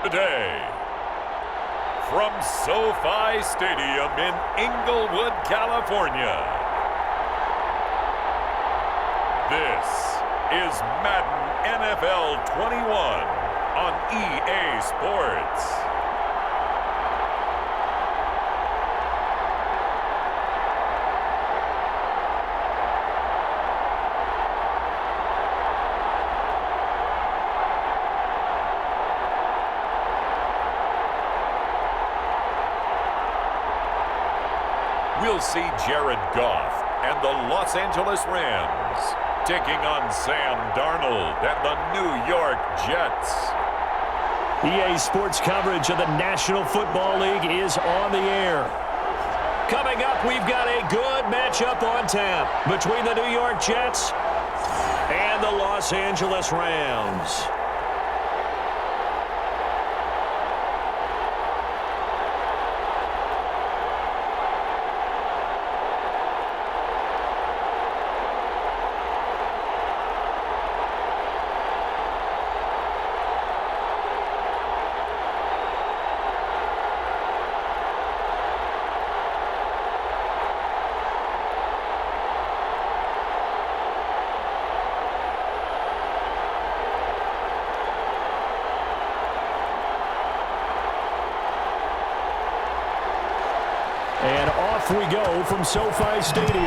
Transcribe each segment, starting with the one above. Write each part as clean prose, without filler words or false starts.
today. From SoFi Stadium in Inglewood, California, this is Madden NFL 21 on EA Sports. We'll see Jared Goff and the Los Angeles Rams taking on Sam Darnold and the New York Jets. EA Sports coverage of the National Football League is on the air. Coming up, we've got a good matchup on tap between the New York Jets and the Los Angeles Rams. And off we go from SoFi Stadium.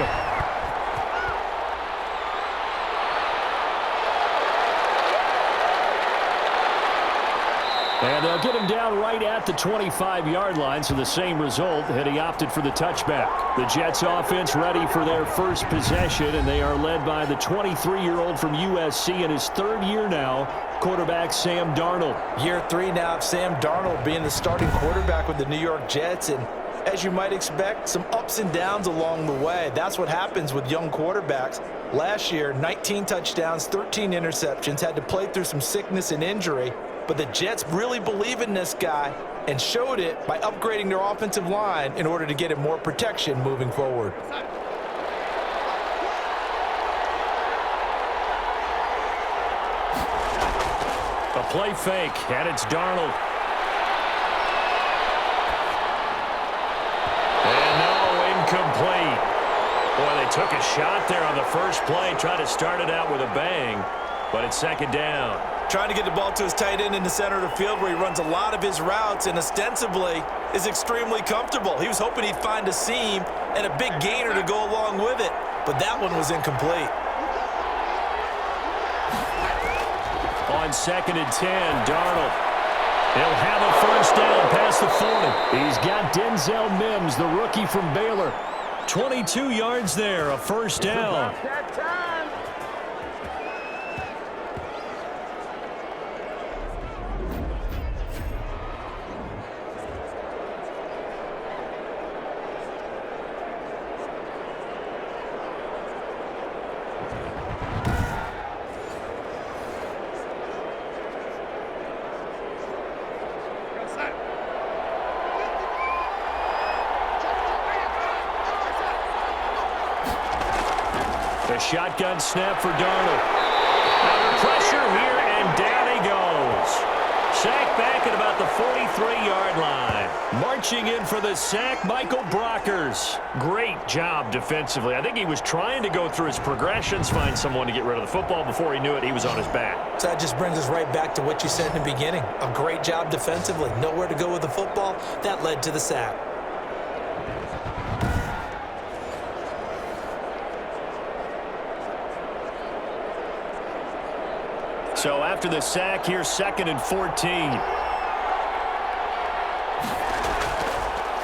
And they'll get him down right at the 25-yard line, so the same result had he opted for the touchback. The Jets offense ready for their first possession, and they are led by the 23-year-old from USC in his third year now, quarterback Sam Darnold. Year 3 now of Sam Darnold being the starting quarterback with the New York Jets, and as you might expect, some ups and downs along the way. That's what happens with young quarterbacks. Last year, 19 touchdowns, 13 interceptions, had to play through some sickness and injury. But the Jets really believe in this guy and showed it by upgrading their offensive line in order to get him more protection moving forward. A play fake, and it's Darnold. Complete. Boy, they took a shot there on the first play, tried to start it out with a bang, but it's second down. Trying to get the ball to his tight end in the center of the field where he runs a lot of his routes and ostensibly is extremely comfortable. He was hoping he'd find a seam and a big gainer to go along with it, but that one was incomplete. On 2nd and 10, Darnold. He'll have a first down past the 40. He's got Denzel Mims, the rookie from Baylor. 22 yards there, a first down. The shotgun snap for Darnold. Under pressure here, and down he goes. Sack back at about the 43-yard line. Marching in for the sack, Michael Brockers. Great job defensively. I think he was trying to go through his progressions, find someone to get rid of the football. Before he knew it, he was on his back. So that just brings us right back to what you said in the beginning. A great job defensively. Nowhere to go with the football. That led to the sack. So after the sack, here's 2nd and 14.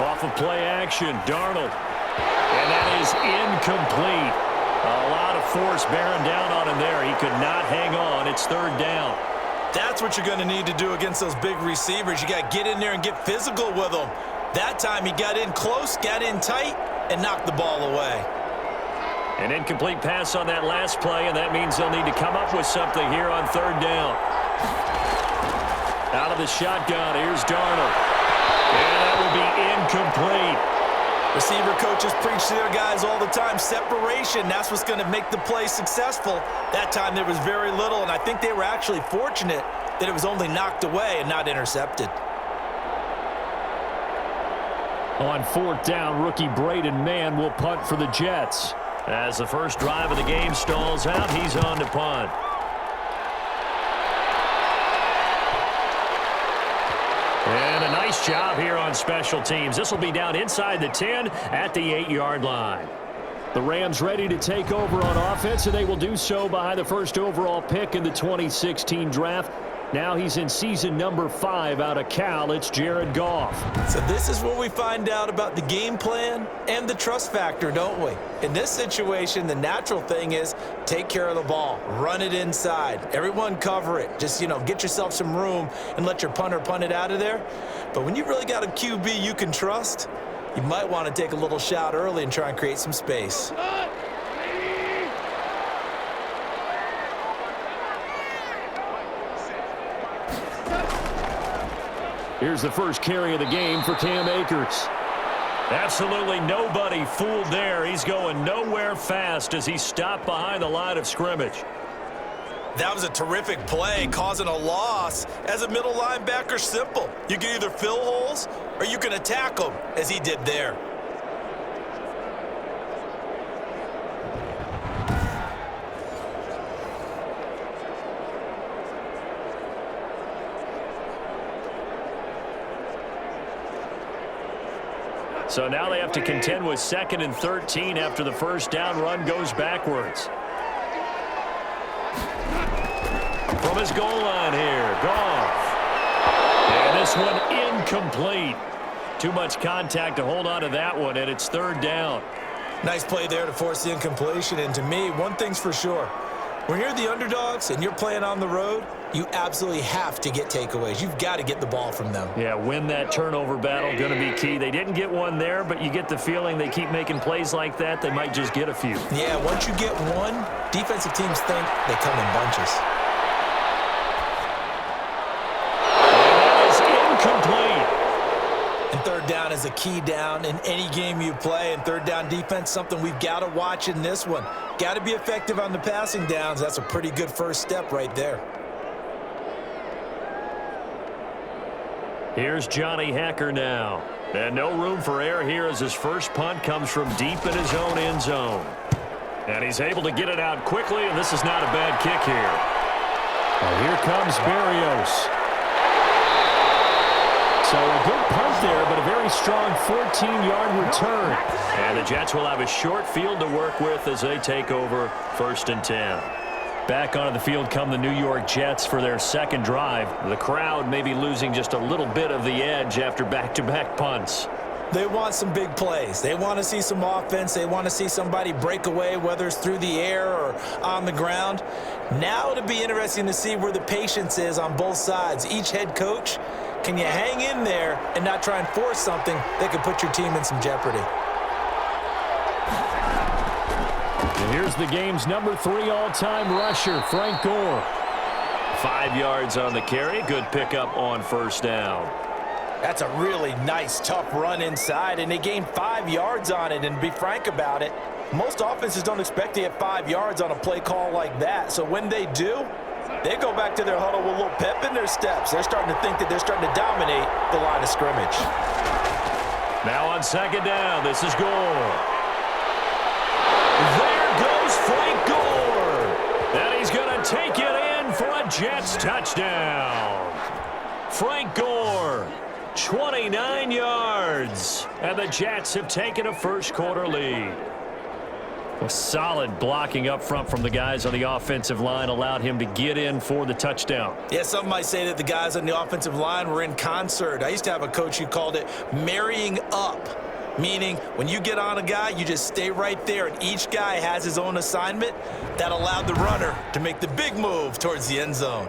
Off of play action, Darnold. And that is incomplete. A lot of force bearing down on him there. He could not hang on. It's 3rd down. That's what you're going to need to do against those big receivers. You got to get in there and get physical with them. That time he got in close, got in tight, and knocked the ball away. An incomplete pass on that last play, and that means they'll need to come up with something here on 3rd down. Out of the shotgun, here's Darnold. And that will be incomplete. Receiver coaches preach to their guys all the time. Separation, that's what's going to make the play successful. That time there was very little, and I think they were actually fortunate that it was only knocked away and not intercepted. On 4th down, rookie Braden Mann will punt for the Jets. As the first drive of the game stalls out, he's on to punt. And a nice job here on special teams. This will be down inside the 10 at the 8-yard line. The Rams ready to take over on offense, and they will do so behind the first overall pick in the 2016 draft. Now he's in season number 5 out of Cal. It's Jared Goff. So this is where we find out about the game plan and the trust factor, don't we? In this situation, the natural thing is take care of the ball. Run it inside. Everyone cover it. Just, get yourself some room and let your punter punt it out of there. But when you really got a QB you can trust, you might want to take a little shot early and try and create some space. Here's the first carry of the game for Cam Akers. Absolutely nobody fooled there. He's going nowhere fast as he stopped behind the line of scrimmage. That was a terrific play, causing a loss. As a middle linebacker, simple. You can either fill holes or you can attack them, as he did there. So now they have to contend with 2nd and 13 after the first down run goes backwards. From his goal line here, Goff. And this one incomplete. Too much contact to hold on to that one, and it's 3rd down. Nice play there to force the incompletion. And to me, one thing's for sure. When you're the underdogs and you're playing on the road, you absolutely have to get takeaways. You've got to get the ball from them. Yeah, win that turnover battle, going to be key. They didn't get one there, but you get the feeling they keep making plays like that, they might just get a few. Yeah, once you get one, defensive teams think they come in bunches. Incomplete. And 3rd down is a key down in any game you play. And 3rd down defense, something we've got to watch in this one. Got to be effective on the passing downs. That's a pretty good first step right there. Here's Johnny Hacker now. And no room for error here as his first punt comes from deep in his own end zone. And he's able to get it out quickly, and this is not a bad kick here. Well, here comes Berrios. So a good punt there, but a very strong 14-yard return. And the Jets will have a short field to work with as they take over 1st and 10. Back onto the field come the New York Jets for their 2nd drive. The crowd may be losing just a little bit of the edge after back-to-back punts. They want some big plays. They want to see some offense. They want to see somebody break away, whether it's through the air or on the ground. Now it'll be interesting to see where the patience is on both sides. Each head coach, can you hang in there and not try and force something that could put your team in some jeopardy? And here's the game's number 3 all-time rusher, Frank Gore. 5 yards on the carry. Good pickup on 1st down. That's a really nice, tough run inside, and they gained 5 yards on it. And to be frank about it, most offenses don't expect to get 5 yards on a play call like that. So when they do, they go back to their huddle with a little pep in their steps. They're starting to think that they're starting to dominate the line of scrimmage. Now on 2nd down, this is Gore. There goes Frank Gore. And he's going to take it in for a Jets touchdown. Frank Gore, 29 yards. And the Jets have taken a first-quarter lead. A solid blocking up front from the guys on the offensive line allowed him to get in for the touchdown. Yeah, some might say that the guys on the offensive line were in concert. I used to have a coach who called it marrying up, meaning when you get on a guy, you just stay right there, and each guy has his own assignment. That allowed the runner to make the big move towards the end zone.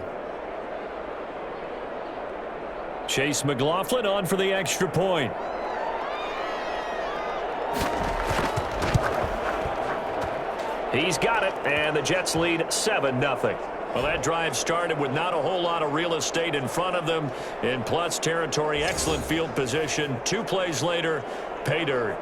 Chase McLaughlin on for the extra point. He's got it, and the Jets lead 7-0. Well, that drive started with not a whole lot of real estate in front of them. In plus territory, excellent field position. 2 plays later, pay dirt.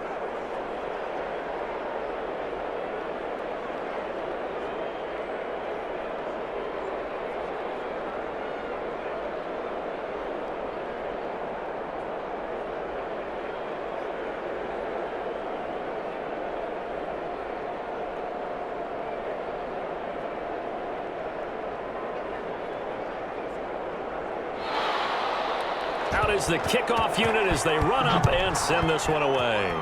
Out is the kickoff unit as they run up and send this one away.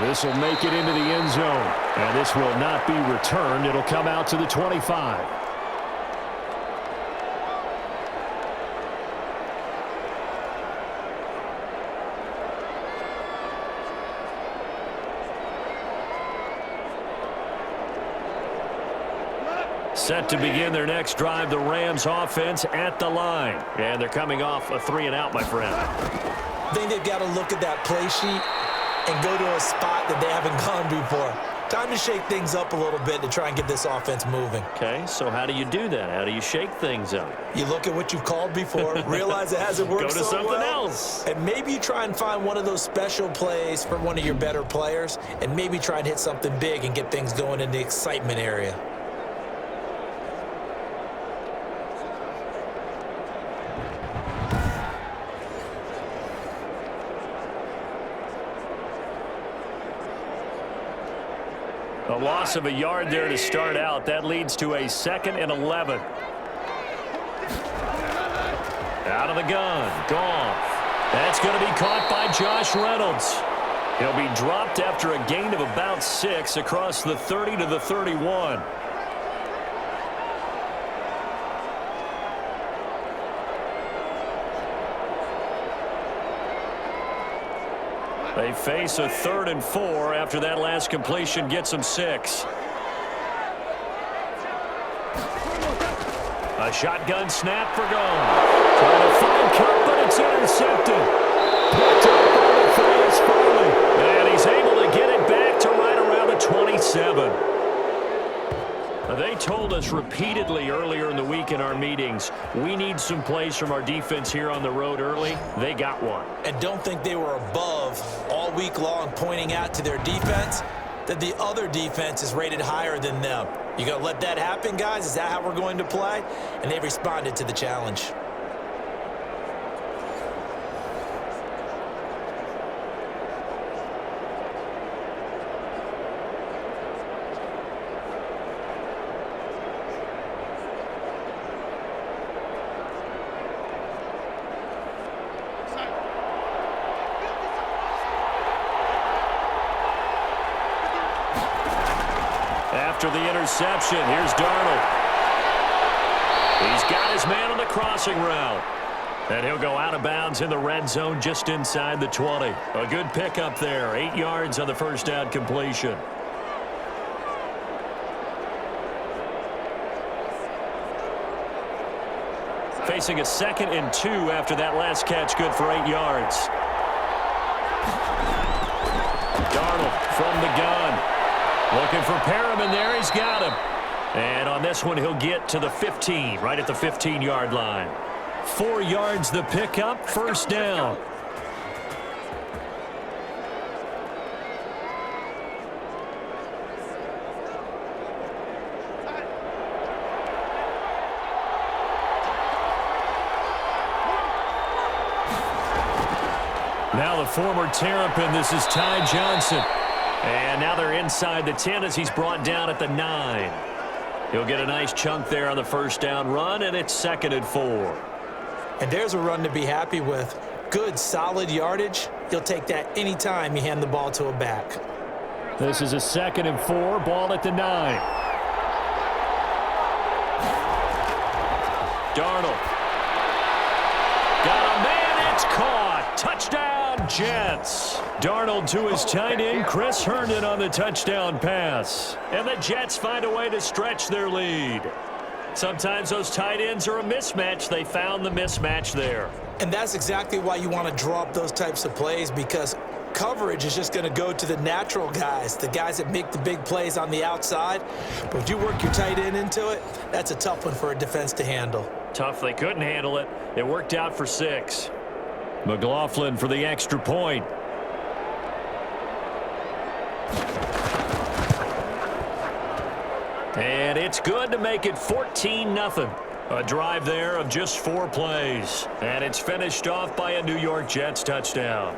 This will make it into the end zone. And this will not be returned. It'll come out to the 25. Set to begin their next drive, the Rams offense at the line. And they're coming off a 3-and-out, my friend. I think they've got to look at that play sheet and go to a spot that they haven't gone before. Time to shake things up a little bit to try and get this offense moving. Okay, so how do you do that? How do you shake things up? You look at what you've called before, realize it hasn't worked so well. Go to something else. And maybe you try and find one of those special plays for one of your better players, and maybe try and hit something big and get things going in the excitement area. A loss of a yard there to start out. That leads to a 2nd and 11. Out of the gun. Goff. That's going to be caught by Josh Reynolds. He'll be dropped after a gain of about 6 across the 30 to the 31. They face a 3rd and 4 after that last completion gets them 6. A shotgun snap for Goff. Trying to find Cup, but it's intercepted. Picked up by Matthias Farley. And he's able to get it back to right around the 27. They told us repeatedly earlier in the week in our meetings, we need some plays from our defense here on the road early. They got one. And don't think they were above all week long pointing out to their defense that the other defense is rated higher than them. You going to let that happen, guys? Is that how we're going to play? And they responded to the challenge. After the interception, here's Darnold. He's got his man on the crossing route. And he'll go out of bounds in the red zone just inside the 20. A good pickup there. 8 yards on the first down completion. Facing a 2nd and 2 after that last catch, good for 8 yards. Darnold from the gun. Looking for Perriman there. He's got him. And on this one, he'll get to the 15, right at the 15-yard line. 4 yards the pickup, first down. Now the former Terrapin, this is Ty Johnson. And now they're inside the 10 as he's brought down at the 9. He'll get a nice chunk there on the first down run, and it's 2nd and 4. And there's a run to be happy with. Good, solid yardage. You'll take that anytime you hand the ball to a back. This is a 2nd and 4, ball at the 9. Darnold. Got a man, it's caught. Touchdown, Jets. Darnold to his tight end, Chris Herndon on the touchdown pass. And the Jets find a way to stretch their lead. Sometimes those tight ends are a mismatch. They found the mismatch there. And that's exactly why you want to draw up those types of plays, because coverage is just going to go to the natural guys, the guys that make the big plays on the outside. But if you work your tight end into it, that's a tough one for a defense to handle. Tough, they couldn't handle it. It worked out for 6. McLaughlin for the extra point. And it's good to make it 14-0. A drive there of just 4 plays. And it's finished off by a New York Jets touchdown.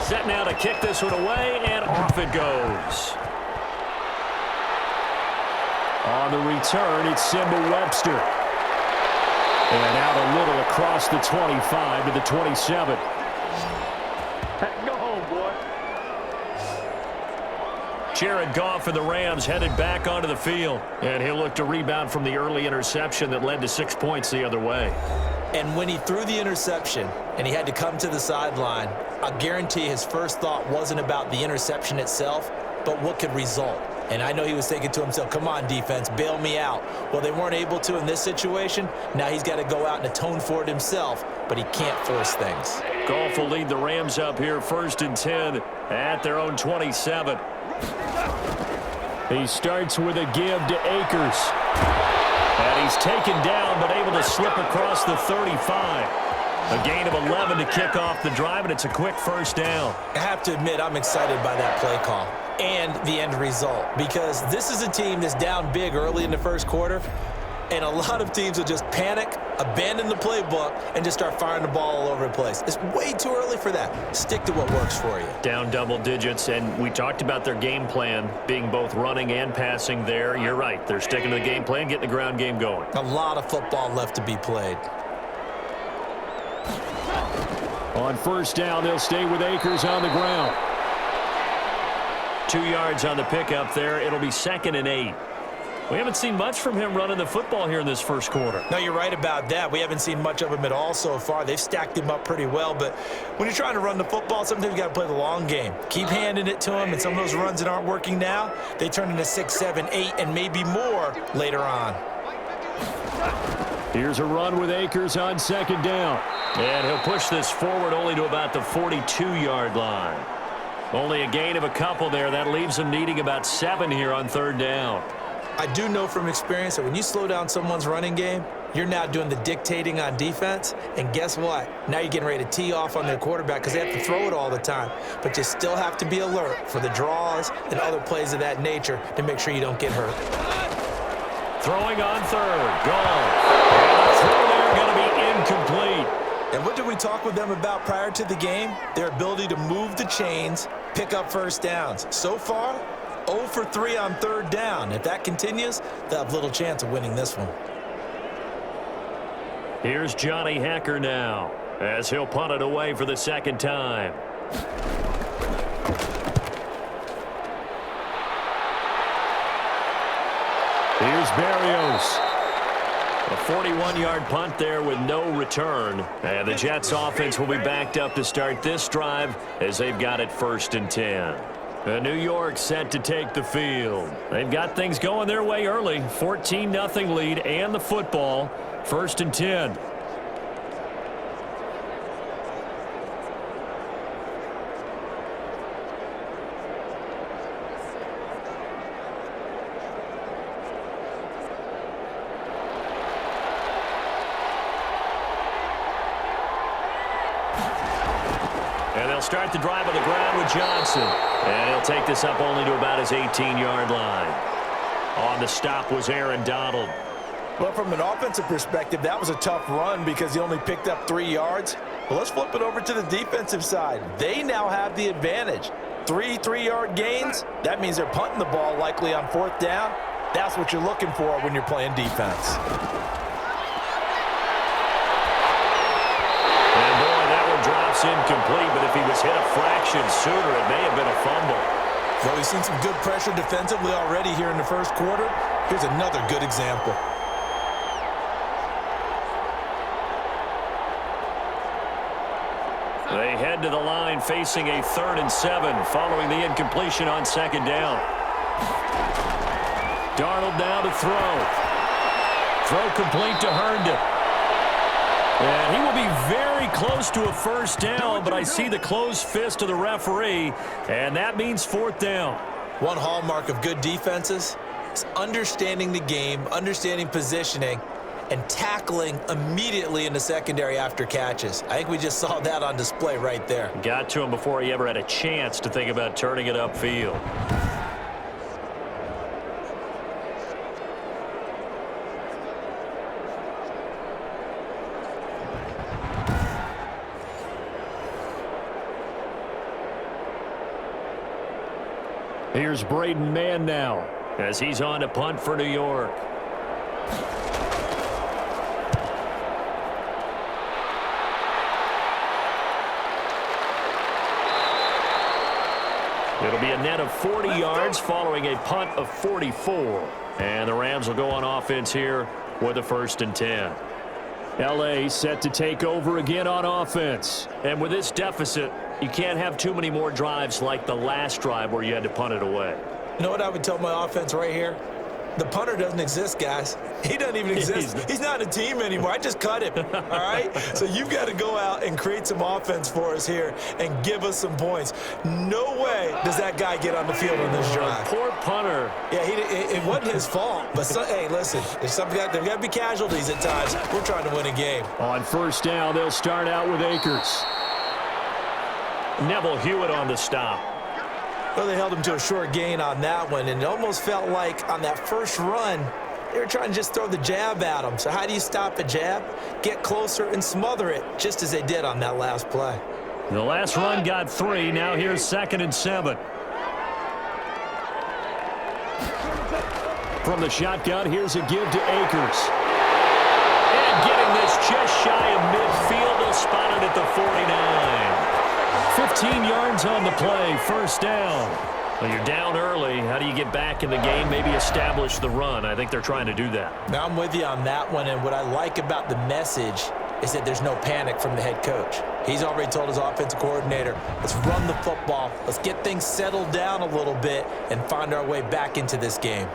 Set now to kick this one away, and off it goes. On the return, it's Simba Webster. And out a little across the 25 to the 27. Go home, boy. Jared Goff and the Rams headed back onto the field. And he'll look to rebound from the early interception that led to 6 points the other way. And when he threw the interception and he had to come to the sideline, I guarantee his first thought wasn't about the interception itself, but what could result. And I know he was thinking to himself, come on, defense, bail me out. Well, they weren't able to in this situation. Now he's got to go out and atone for it himself, but he can't force things. Goff will lead the Rams up here 1st and 10 at their own 27. He starts with a give to Akers. And he's taken down, but able to slip across the 35. A gain of 11 to kick off the drive, and it's a quick first down. I have to admit, I'm excited by that play call and the end result, because this is a team that's down big early in the first quarter, and a lot of teams will just panic, abandon the playbook, and just start firing the ball all over the place. It's way too early for that. Stick to what works for you. Down double digits, and we talked about their game plan being both running and passing there. You're right. They're sticking to the game plan, getting the ground game going. A lot of football left to be played. On first down, they'll stay with Akers on the ground. 2 yards on the pickup there. It'll be 2nd and 8. We haven't seen much from him running the football here in this first quarter. No, you're right about that. We haven't seen much of him at all so far. They've stacked him up pretty well, but when you're trying to run the football, sometimes you got to play the long game. Keep handing it to him, and some of those runs that aren't working now, they turn into 6, 7, 8, and maybe more later on. Here's a run with Akers on 2nd down. And he'll push this forward only to about the 42-yard line. Only a gain of a couple there. That leaves him needing about 7 here on 3rd down. I do know from experience that when you slow down someone's running game, you're now doing the dictating on defense. And guess what? Now you're getting ready to tee off on their quarterback because they have to throw it all the time. But you still have to be alert for the draws and other plays of that nature to make sure you don't get hurt. Throwing on 3rd. Gone. And the throw there going to be incomplete. And what did we talk with them about prior to the game? Their ability to move the chains, pick up first downs. So far, 0 for 3 on 3rd down. If that continues, they'll have little chance of winning this one. Here's Johnny Hacker now, as he'll punt it away for the 2nd time. Here's Berrios. A 41-yard punt there with no return. And the Jets offense will be backed up to start this drive as they've got it 1st and 10. New York set to take the field. They've got things going their way early. 14-0 lead and the football. 1st and 10. And they'll start the drive on the ground with Johnson. And he'll take this up only to about his 18-yard line. On the stop was Aaron Donald. Well, from an offensive perspective, that was a tough run because he only picked up 3 yards. Well, let's flip it over to the defensive side. They now have the advantage. 3 3-yard gains. That means they're punting the ball likely on 4th down. That's what you're looking for when you're playing defense. Drops incomplete, but if he was hit a fraction sooner, it may have been a fumble. Well, we've seen some good pressure defensively already here in the first quarter. Here's another good example. They head to the line facing a 3rd and 7 following the incompletion on 2nd down. Darnold now to throw. Throw complete to Herndon. And he will be very close to a 1st down, but I see the closed fist of the referee, and that means 4th down. One hallmark of good defenses is understanding the game, understanding positioning, and tackling immediately in the secondary after catches. I think we just saw that on display right there. Got to him before he ever had a chance to think about turning it upfield. Here's Braden Mann now as he's on to punt for New York. It'll be a net of 40 yards following a punt of 44. And the Rams will go on offense here with a 1st and 10. L.A. set to take over again on offense. And with this deficit, you can't have too many more drives like the last drive where you had to punt it away. You know what I would tell my offense right here? The punter doesn't exist, guys. He doesn't even exist. He's not a team anymore. I just cut him, all right? So you've got to go out and create some offense for us here and give us some points. No way does that guy get on the field on this drive. Poor punter. Yeah, it wasn't his fault. But, hey, listen, there's got to be casualties at times. We're trying to win a game. On 1st down, they'll start out with Akers. Neville Hewitt on the stop. Well, they held him to a short gain on that one, and it almost felt like on that first run, they were trying to just throw the jab at him. So how do you stop a jab? Get closer and smother it, just as they did on that last play. The last run got 3. Now here's 2nd and 7. From the shotgun, here's a give to Akers. And getting this just shy of midfield, they'll spot it at the 49. 15 yards on the play, 1st down. Well, you're down early. How do you get back in the game, maybe establish the run? I think they're trying to do that. Now I'm with you on that one, and what I like about the message is that there's no panic from the head coach. He's already told his offensive coordinator, let's run the football, let's get things settled down a little bit and find our way back into this game.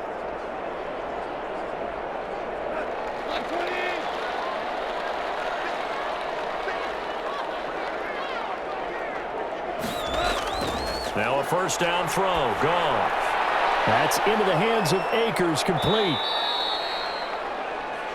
Now a 1st down throw. Gone. That's into the hands of Akers, complete.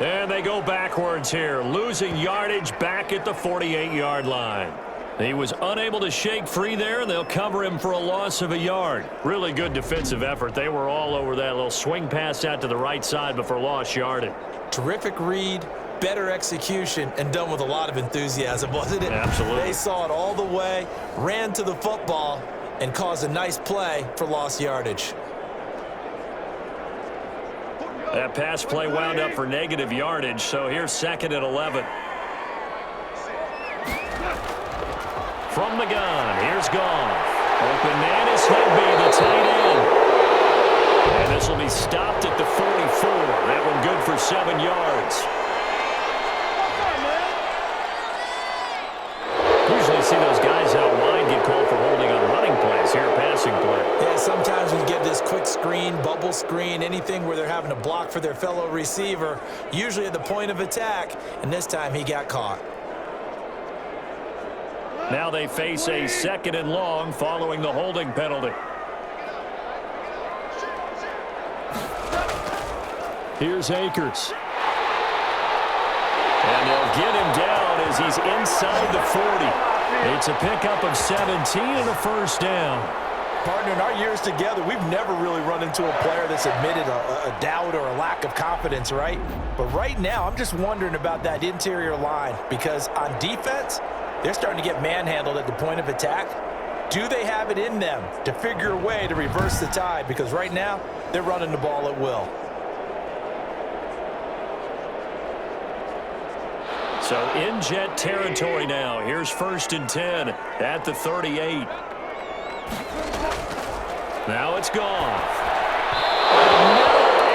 And they go backwards here, losing yardage back at the 48-yard line. He was unable to shake free there, and they'll cover him for a loss of a yard. Really good defensive effort. They were all over that little swing pass out to the right side before lost yardage. Terrific read, better execution, and done with a lot of enthusiasm, wasn't it? Absolutely. They saw it all the way, ran to the football, and caused a nice play for lost yardage. That pass play wound up for negative yardage, so here's 2nd and 11. From the gun, here's Goff. Open man is Higby, the tight end. And this will be stopped at the 44. That one good for 7 yards. Usually see those guys out wide get called for holding on running plays. Here, passing play. Yeah, sometimes we get this quick screen, bubble screen, anything where they're having to block for their fellow receiver, usually at the point of attack, and this time he got caught. Now they face a 2nd and long following the holding penalty. Here's Akers. And they'll get him down as he's inside the 40. It's a pickup of 17 and a 1st down. Partner, in our years together, we've never really run into a player that's admitted a doubt or a lack of confidence, right? But right now, I'm just wondering about that interior line because on defense, they're starting to get manhandled at the point of attack. Do they have it in them to figure a way to reverse the tide? Because right now, they're running the ball at will. So in Jet territory now. Here's 1st and 10 at the 38. Now it's gone.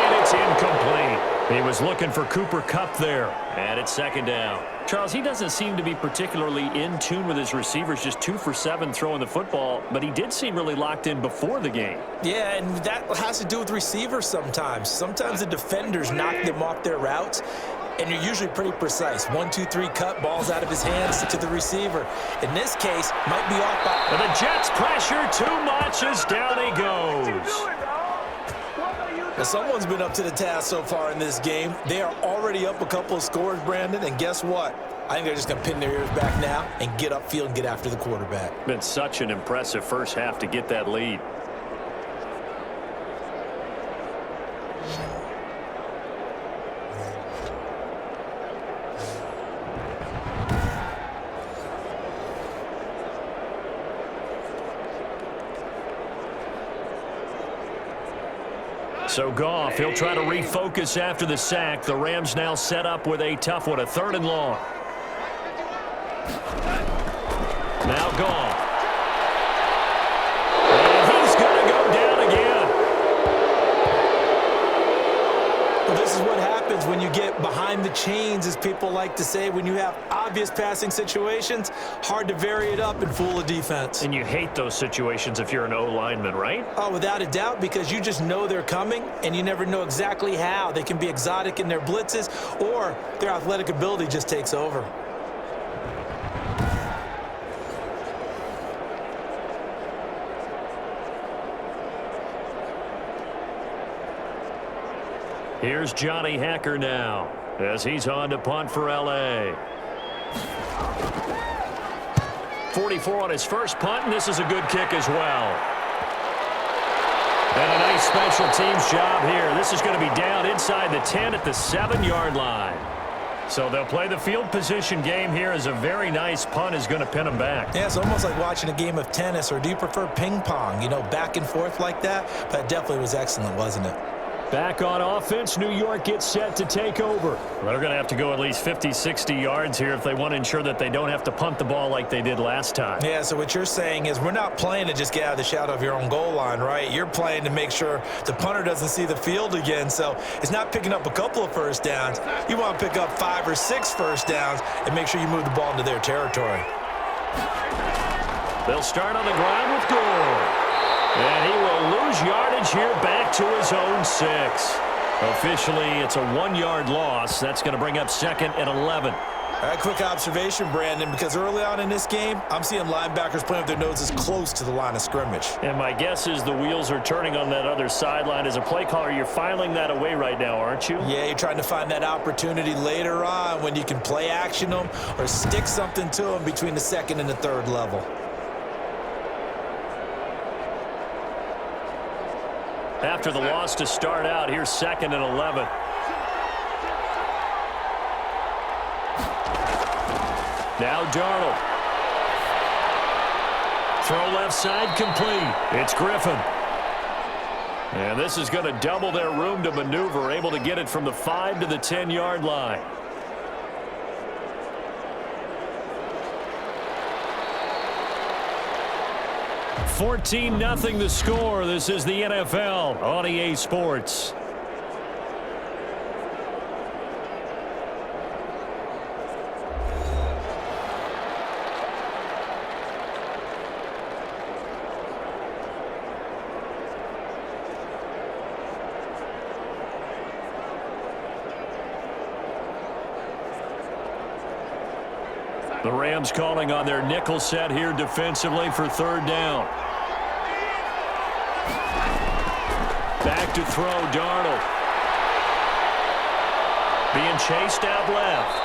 And it's incomplete. He was looking for Cooper Kupp there. And it's 2nd down. Charles, he doesn't seem to be particularly in tune with his receivers, just 2 for 7 throwing the football, but he did seem really locked in before the game. Yeah, and that has to do with receivers sometimes. Sometimes the defenders knock them off their routes, and you're usually pretty precise. 1, 2, 3, cut, balls out of his hands to the receiver. In this case, might be off by... And the Jets pressure too much as down he goes. Now, someone's been up to the task so far in this game. They are already up a couple of scores, Brandon, and guess what? I think they're just going to pin their ears back now and get upfield and get after the quarterback. Been such an impressive first half to get that lead. So Goff, he'll try to refocus after the sack. The Rams now set up with a tough one, a 3rd and long. Now Goff. And he's going to go down again. Well, this is what happens when you get behind the chains, as people like to say. When you have obvious passing situations, hard to vary it up and fool a defense. And you hate those situations if you're an O-lineman, right? Oh, without a doubt, because you just know they're coming, and you never know exactly how. They can be exotic in their blitzes, or their athletic ability just takes over. Here's Johnny Hacker now as he's on to punt for L.A. 44 on his first punt, and this is a good kick as well. And a nice special teams job here. This is going to be down inside the 10 at the 7-yard line. So they'll play the field position game here as a very nice punt is going to pin them back. Yeah, it's almost like watching a game of tennis, or do you prefer ping pong? You know, back and forth like that? But it definitely was excellent, wasn't it? Back on offense, New York gets set to take over. Well, they're going to have to go at least 50, 60 yards here if they want to ensure that they don't have to punt the ball like they did last time. Yeah, so what you're saying is we're not playing to just get out of the shadow of your own goal line, right? You're playing to make sure the punter doesn't see the field again. So it's not picking up a couple of first downs. You want to pick up 5 or 6 first downs and make sure you move the ball into their territory. They'll start on the ground with Gore. And he will lose yardage here back to his own 6. Officially, it's a 1-yard loss. That's going to bring up 2nd and 11. All right, quick observation, Brandon, because early on in this game, I'm seeing linebackers playing with their noses close to the line of scrimmage. And my guess is the wheels are turning on that other sideline. As a play caller, you're filing that away right now, aren't you? Yeah, you're trying to find that opportunity later on when you can play action them or stick something to them between the 2nd and the 3rd level. After the loss to start out, here's 2nd and 11. Now Darnold. Throw left side complete. It's Griffin. And this is going to double their room to maneuver, able to get it from the 5 to the 10-yard line. 14-0 the score. This is the NFL on EA Sports. The Rams calling on their nickel set here defensively for 3rd down. Back to throw, Darnold. Being chased out left.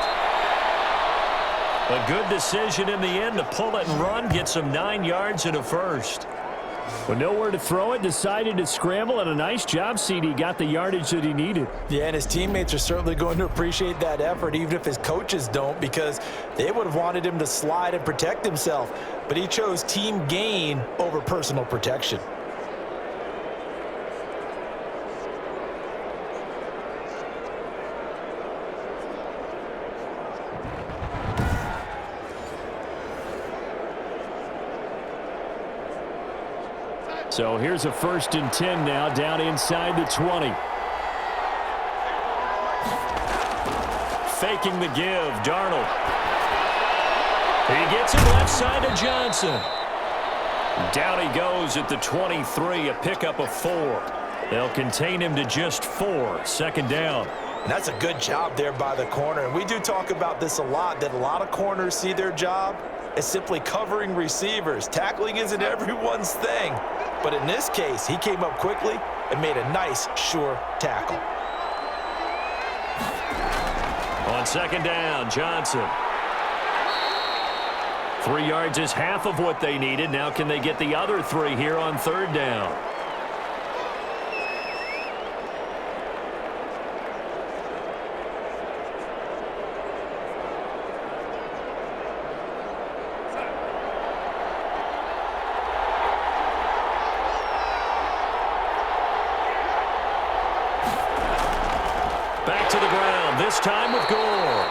A good decision in the end to pull it and run, get some 9 yards and a first. With nowhere to throw it, decided to scramble, and a nice job, CD. Got the yardage that he needed. Yeah, and his teammates are certainly going to appreciate that effort, even if his coaches don't, because they would have wanted him to slide and protect himself. But he chose team gain over personal protection. So here's a 1st and 10 now, down inside the 20. Faking the give, Darnold. He gets it left side to Johnson. Down he goes at the 23, a pickup of 4. They'll contain him to just 4, 2nd down. And that's a good job there by the corner. And we do talk about this a lot, that a lot of corners see their job as simply covering receivers. Tackling isn't everyone's thing. But in this case, he came up quickly and made a nice, sure tackle. On 2nd down, Johnson. 3 yards is half of what they needed. Now can they get the other 3 here on 3rd down? to the ground, this time with Gore.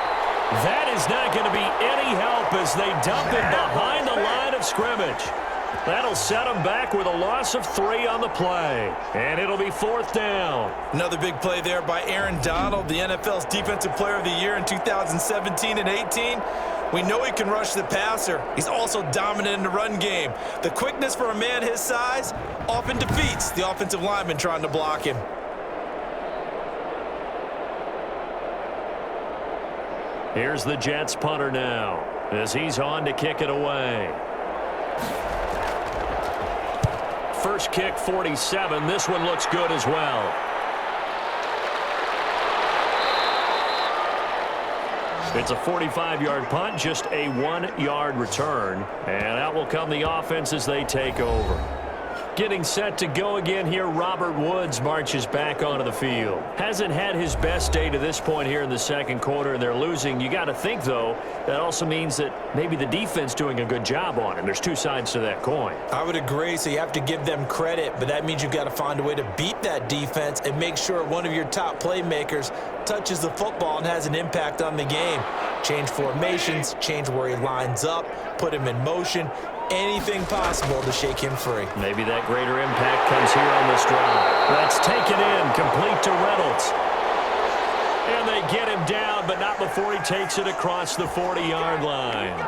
That is not going to be any help as they dump him behind the line of scrimmage. That'll set them back with a loss of 3 on the play. And it'll be 4th down. Another big play there by Aaron Donald, the NFL's Defensive Player of the Year in 2017 and 18. We know he can rush the passer. He's also dominant in the run game. The quickness for a man his size often defeats the offensive lineman trying to block him. Here's the Jets punter now as he's on to kick it away. First kick, 47. This one looks good as well. It's a 45-yard punt, just a 1-yard return. And out will come the offense as they take over. Getting set to go again here, Robert Woods marches back onto the field. Hasn't had his best day to this point here in the second quarter, and they're losing. You got to think, though, that also means that maybe the defense doing a good job on him. There's two sides to that coin. I would agree, so you have to give them credit, but that means you've got to find a way to beat that defense and make sure one of your top playmakers touches the football and has an impact on the game. Change formations, change where he lines up, put him in motion. Anything possible to shake him free. Maybe that greater impact comes here on this drive. That's taken in, complete to Reynolds. And they get him down, but not before he takes it across the 40-yard line.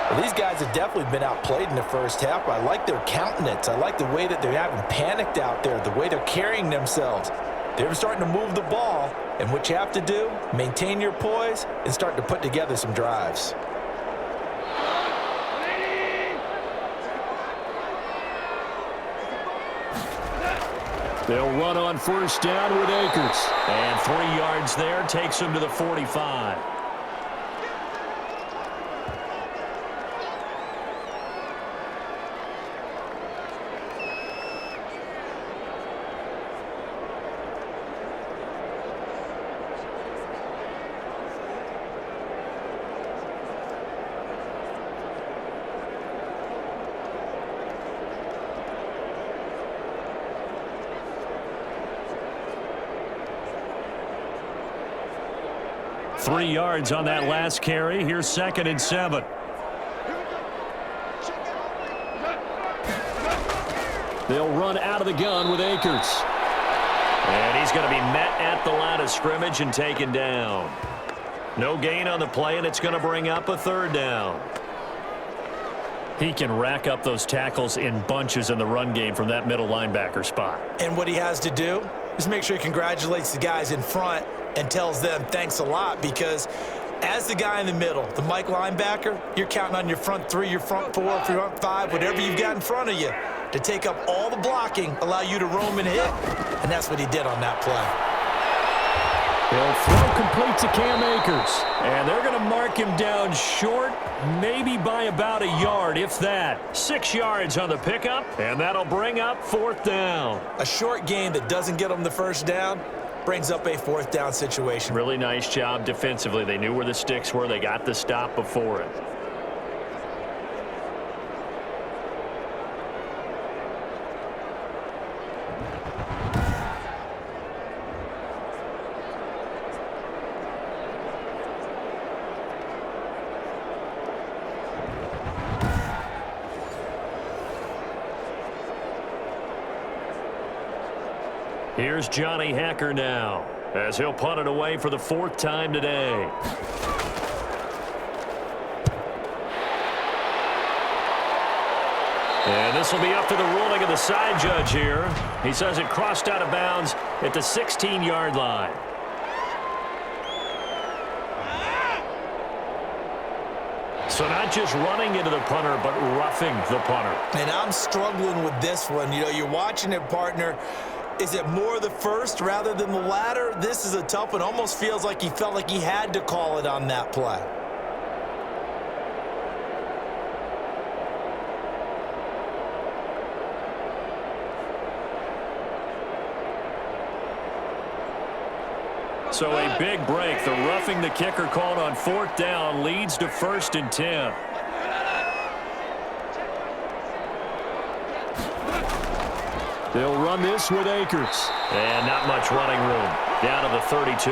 Well, these guys have definitely been outplayed in the first half. I like their countenance. I like the way that they haven't panicked out there, the way they're carrying themselves. They're starting to move the ball, and what you have to do, maintain your poise and start to put together some drives. They'll run on first down with Akers. And 3 yards there takes him to the 45. Three yards on that last carry. Here's 2nd and 7. They'll run out of the gun with Akers. And he's going to be met at the line of scrimmage and taken down. No gain on the play, and it's going to bring up a 3rd down. He can rack up those tackles in bunches in the run game from that middle linebacker spot. And what he has to do is make sure he congratulates the guys in front and tells them thanks a lot, because as the guy in the middle, the Mike linebacker, you're counting on your front 3, your front 4, your front 5, whatever you've got in front of you to take up all the blocking, allow you to roam and hit. And that's what he did on that play. They'll throw complete to Cam Akers. And they're going to mark him down short, maybe by about a yard, if that. 6 yards on the pickup, and that'll bring up 4th down. A short gain that doesn't get them the first down brings up a 4th down situation. Really nice job defensively. They knew where the sticks were. They got the stop before it. Here's Johnny Hacker now, as he'll punt it away for the 4th time today. And this will be up to the ruling of the side judge here. He says it crossed out of bounds at the 16-yard line. So not just running into the punter, but roughing the punter. And I'm struggling with this one. You know, you're watching it, partner. Is it more the first rather than the latter? This is a tough one. Almost feels like he felt like he had to call it on that play. So a big break. The roughing the kicker called on 4th down leads to 1st and 10. They'll run this with Akers. And not much running room. Down to the 32.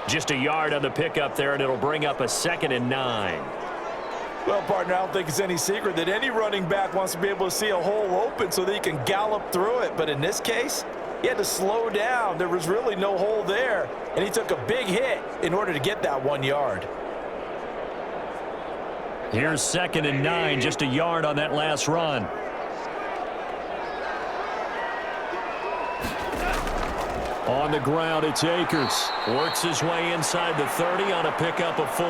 Just a yard on the pickup there, and it'll bring up a 2nd and 9. Well, partner, I don't think it's any secret that any running back wants to be able to see a hole open so that he can gallop through it. But in this case, he had to slow down. There was really no hole there, and he took a big hit in order to get that 1 yard. Here's 2nd and 9, just a yard on that last run. On the ground, it's Akers. Works his way inside the 30 on a pickup of 4.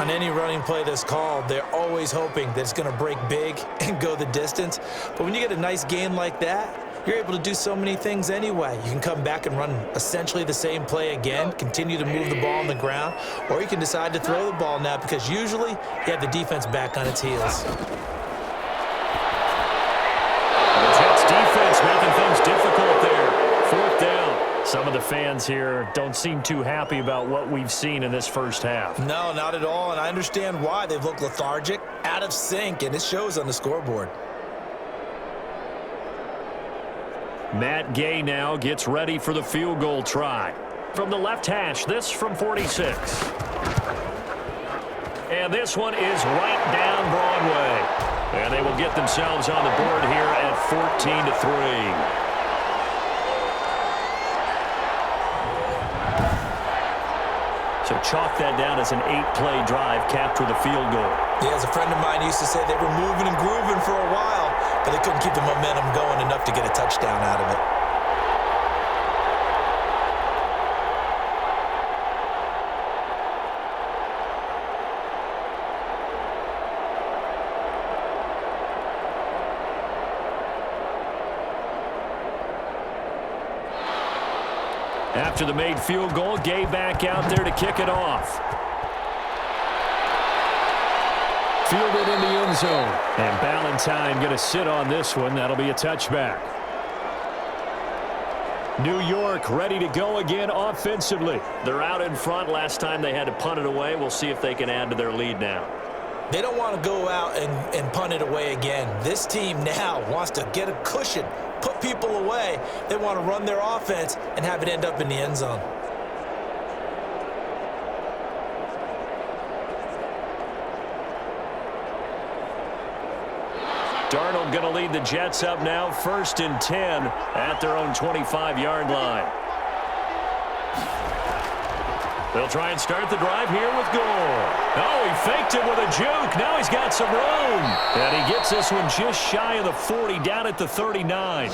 On any running play that's called, they're always hoping that it's going to break big and go the distance. But when you get a nice gain like that, you're able to do so many things anyway. You can come back and run essentially the same play again, continue to move the ball on the ground, or you can decide to throw the ball now because usually you have the defense back on its heels. The Jets defense making things difficult there. 4th down. Some of the fans here don't seem too happy about what we've seen in this first half. No, not at all, and I understand why. They've looked lethargic, out of sync, and it shows on the scoreboard. Matt Gay now gets ready for the field goal try. From the left hash, this from 46. And this one is right down Broadway. And they will get themselves on the board here at 14-3. So chalk that down as an 8-play drive capped with a field goal. Yeah, as a friend of mine used to say, they were moving and grooving for a while, but they couldn't keep the momentum going enough to get a touchdown out of it. After the made field goal, Gay back out there to kick it off. Fielded in the end zone. And Ballantyne going to sit on this one. That'll be a touchback. New York ready to go again offensively. They're out in front. Last time they had to punt it away. We'll see if they can add to their lead now. They don't want to go out and punt it away again. This team now wants to get a cushion, put people away. They want to run their offense and have it end up in the end zone. Darnold going to lead the Jets up now, 1st and 10 at their own 25-yard line. They'll try and start the drive here with Gore. Oh, he faked it with a juke. Now he's got some room. And he gets this one just shy of the 40, down at the 39.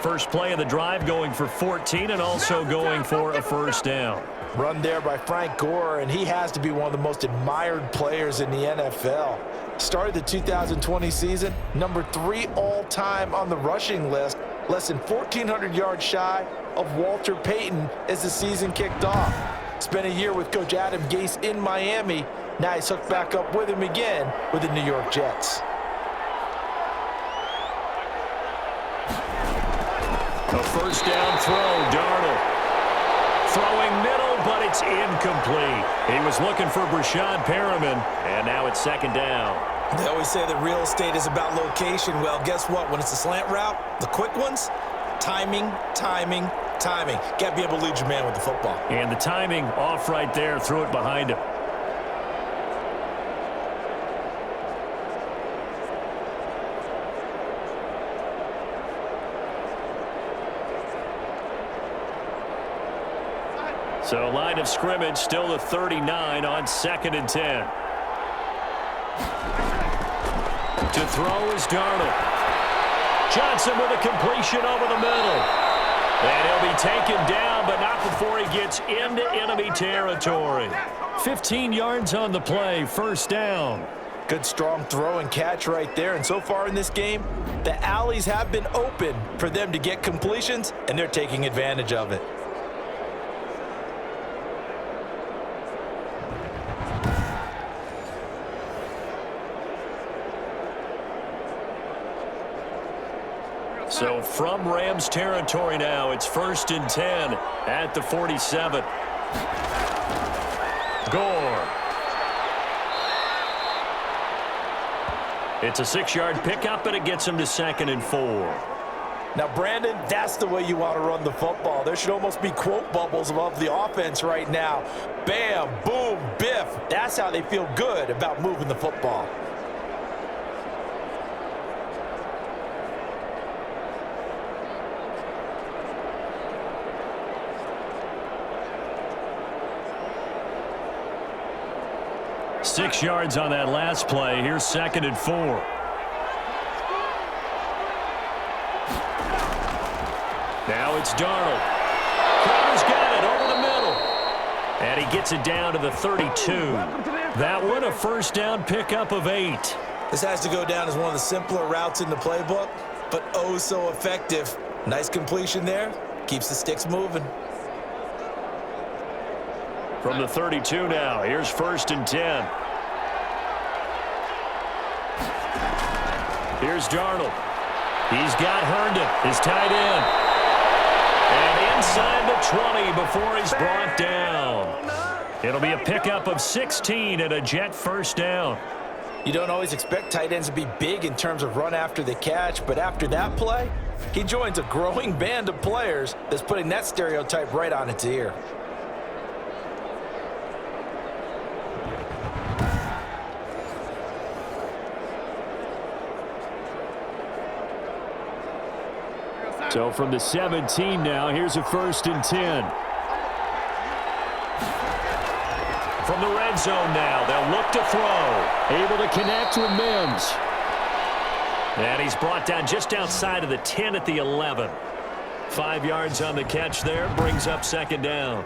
First play of the drive going for 14 and also going for a 1st down. Run there by Frank Gore, and he has to be one of the most admired players in the NFL. Started the 2020 season, number 3 all-time on the rushing list, less than 1,400 yards shy of Walter Payton as the season kicked off. Spent a year with Coach Adam Gase in Miami. Now he's hooked back up with him again with the New York Jets. A 1st down throw, Darnold. Throwing middle, but it's incomplete. He was looking for Brashad Perriman, and now it's 2nd down. They always say that real estate is about location. Well, guess what? When it's a slant route, the quick ones, timing, timing, timing. Got to be able to lead your man with the football. And the timing off right there, threw it behind him. So line of scrimmage still the 39 on 2nd and 10. To throw is Darnold. Johnson with a completion over the middle. And he'll be taken down, but not before he gets into enemy territory. 15 yards on the play, 1st down. Good strong throw and catch right there. And so far in this game, the alleys have been open for them to get completions, and they're taking advantage of it. So from Rams territory now, it's 1st and 10 at the 47. Gore. It's a 6-yard pickup, but it gets him to 2nd and 4. Now, Brandon, that's the way you want to run the football. There should almost be quote bubbles above the offense right now. Bam, boom, biff. That's how they feel good about moving the football. Six yards on that last play. Here's 2nd and 4. Now it's Darnold. Crowder's got it over the middle. And he gets it down to the 32. That one a first down pickup of 8. This has to go down as one of the simpler routes in the playbook, but oh so effective. Nice completion there. Keeps the sticks moving. From the 32 now, here's 1st and 10. Here's Darnold. He's got Herndon, his tight end. And inside the 20 before he's brought down. It'll be a pickup of 16 and a Jet first down. You don't always expect tight ends to be big in terms of run after the catch, but after that play, he joins a growing band of players that's putting that stereotype right on its ear. So from the 17 now, here's a 1st and 10. From the red zone now, they'll look to throw. Able to connect with Mims. And he's brought down just outside of the 10 at the 11. 5 yards on the catch there, brings up 2nd down.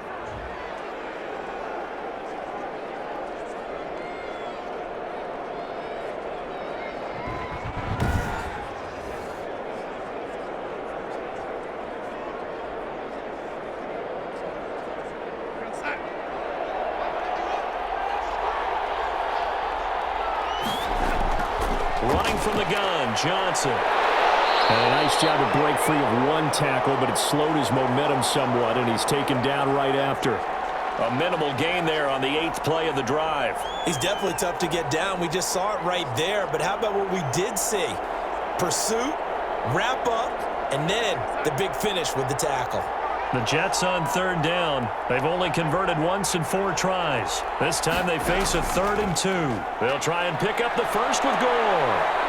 Running from the gun, Johnson. And a nice job to break free of one tackle, but it slowed his momentum somewhat, and he's taken down right after. A minimal gain there on the 8th play of the drive. He's definitely tough to get down. We just saw it right there, but how about what we did see? Pursuit, wrap up, and then the big finish with the tackle. The Jets on 3rd down. They've only converted once in 4 tries. This time they face a 3rd and 2. They'll try and pick up the first with Gore.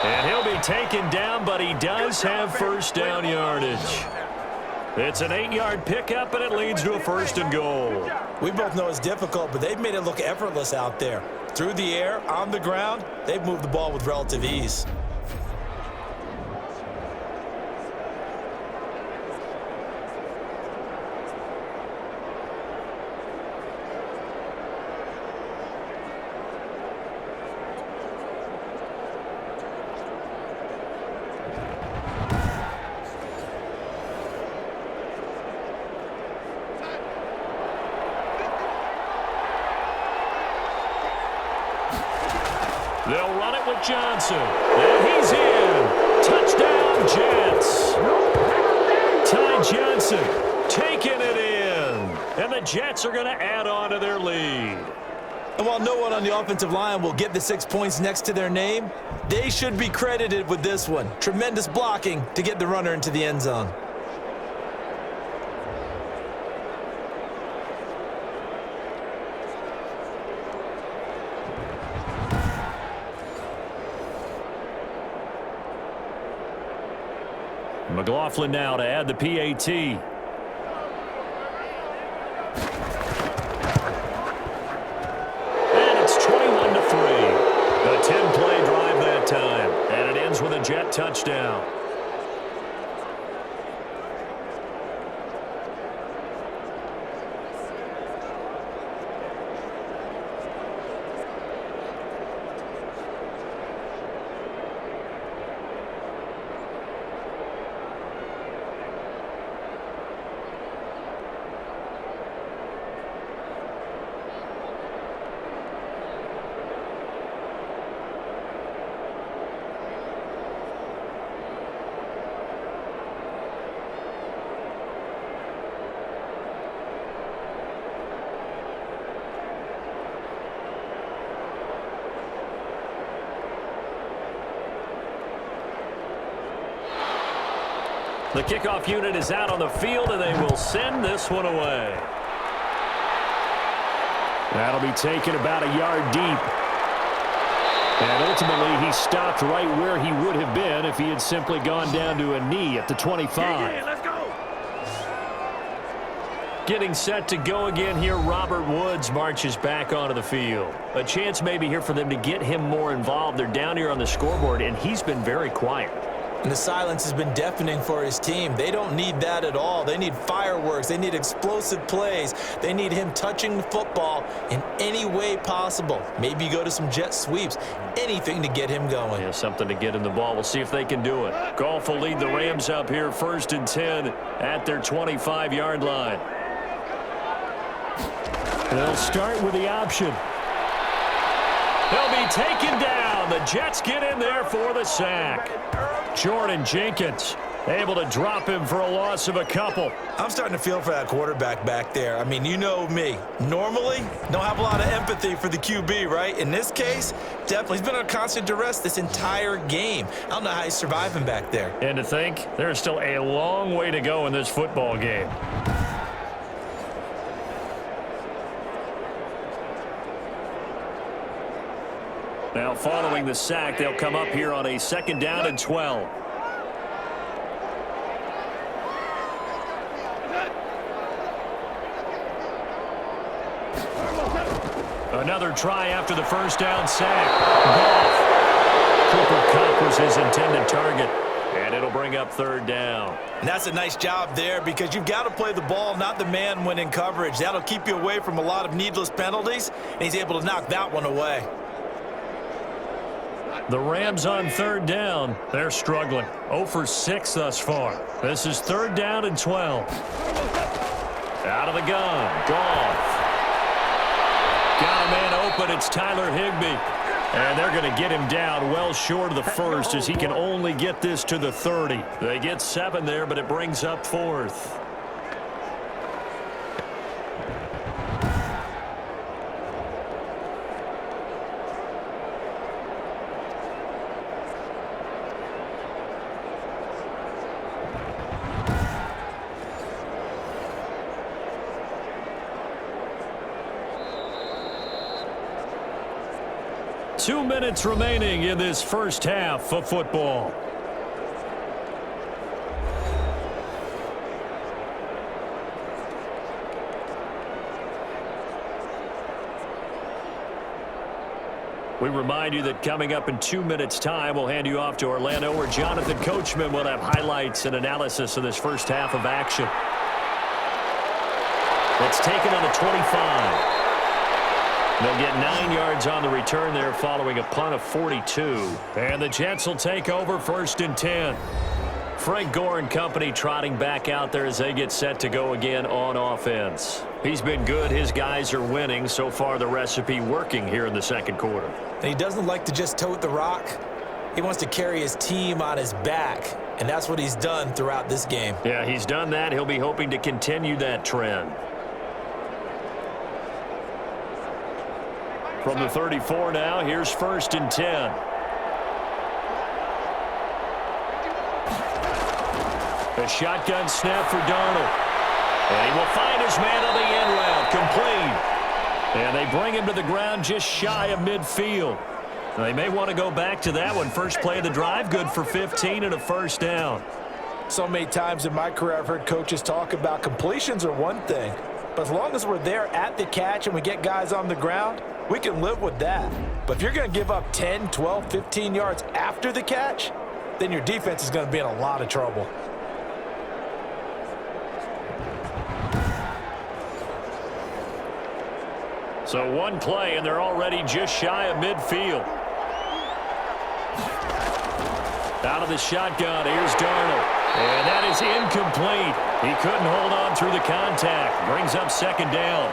And he'll be taken down, but he does have first down yardage. It's an 8-yard pickup, and it leads to a 1st and goal. We both know it's difficult, but they've made it look effortless out there. Through the air, on the ground, they've moved the ball with relative ease. They'll run it with Johnson. And he's in. Touchdown, Jets. Ty Johnson taking it in. And the Jets are going to add on to their lead. And while no one on the offensive line will get the 6 points next to their name, they should be credited with this one. Tremendous blocking to get the runner into the end zone. McLaughlin now to add the PAT. And it's 21-3. A 10-play drive that time. And it ends with a Jet touchdown. The kickoff unit is out on the field, and they will send this one away. That'll be taken about a yard deep. And ultimately, he stopped right where he would have been if he had simply gone down to a knee at the 25. Yeah, let's go. Getting set to go again here, Robert Woods marches back onto the field. A chance maybe here for them to get him more involved. They're down here on the scoreboard, and he's been very quiet. And the silence has been deafening for his team. They don't need that at all. They need fireworks. They need explosive plays. They need him touching the football in any way possible. Maybe go to some jet sweeps. Anything to get him going. Yeah, something to get in the ball. We'll see if they can do it. Goff will lead the Rams up here 1st and 10 at their 25-yard line. They'll start with the option. He'll be taken down. The Jets get in there for the sack. Jordan Jenkins able to drop him for a loss of a couple. I'm starting to feel for that quarterback back there. I mean, you know me. Normally, don't have a lot of empathy for the QB, right? In this case, definitely. He's been under constant duress this entire game. I don't know how he's surviving back there. And to think, there's still a long way to go in this football game. Now, following the sack, they'll come up here on a 2nd down and 12. Another try after the 1st down sack. Goff. Cooper Kupp was his intended target, and it'll bring up 3rd down. And that's a nice job there because you've got to play the ball, not the man when in coverage. That'll keep you away from a lot of needless penalties, and he's able to knock that one away. The Rams on 3rd down. They're struggling. 0 for 6 thus far. This is 3rd down and 12. Out of the gun. Goff. Got a man open. It's Tyler Higbee. And they're going to get him down well short of the 1st as he can only get this to the 30. They get 7 there, but it brings up 4th. Two minutes remaining in this first half of football. We remind you that coming up in 2 minutes' time, we'll hand you off to Orlando, where Jonathan Coachman will have highlights and analysis of this first half of action. It's taken on the 25. They'll get 9 yards on the return there following a punt of 42. And the Jets will take over 1st and 10. Frank Gore and company trotting back out there as they get set to go again on offense. He's been good. His guys are winning. So far, the recipe working here in the 2nd quarter. And he doesn't like to just tote the rock. He wants to carry his team on his back, and that's what he's done throughout this game. Yeah, he's done that. He'll be hoping to continue that trend. From the 34 now, here's 1st and 10. A shotgun snap for Darnold. And he will find his man on the end route, complete. And they bring him to the ground just shy of midfield. They may want to go back to that one. First play of the drive, good for 15 and a 1st down. So many times in my career I've heard coaches talk about completions are one thing, but as long as we're there at the catch and we get guys on the ground, we can live with that. But if you're going to give up 10, 12, 15 yards after the catch, then your defense is going to be in a lot of trouble. So one play, and they're already just shy of midfield. Out of the shotgun, here's Darnold. And that is incomplete. He couldn't hold on through the contact. Brings up 2nd down.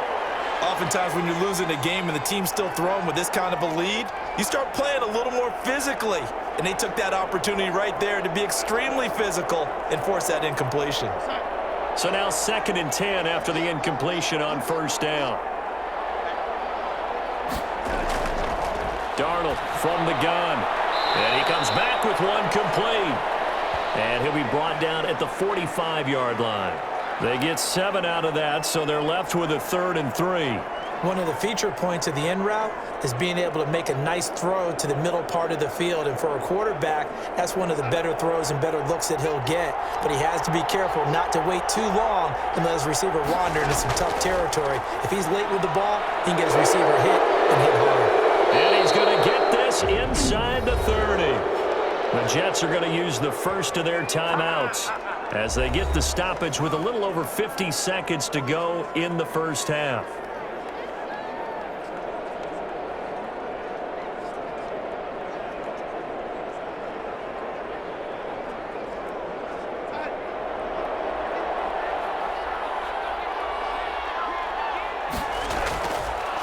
Oftentimes when you're losing a game and the team's still throwing with this kind of a lead, you start playing a little more physically. And they took that opportunity right there to be extremely physical and force that incompletion. So now 2nd and 10 after the incompletion on 1st down. Darnold from the gun. And he comes back with one complete. And he'll be brought down at the 45-yard line. They get 7 out of that, so they're left with a 3rd and 3. One of the feature points of the end route is being able to make a nice throw to the middle part of the field. And for a quarterback, that's one of the better throws and better looks that he'll get. But he has to be careful not to wait too long and let his receiver wander into some tough territory. If he's late with the ball, he can get his receiver hit and hit hard. And he's going to get this inside the 30. The Jets are going to use the first of their timeouts as they get the stoppage with a little over 50 seconds to go in the first half.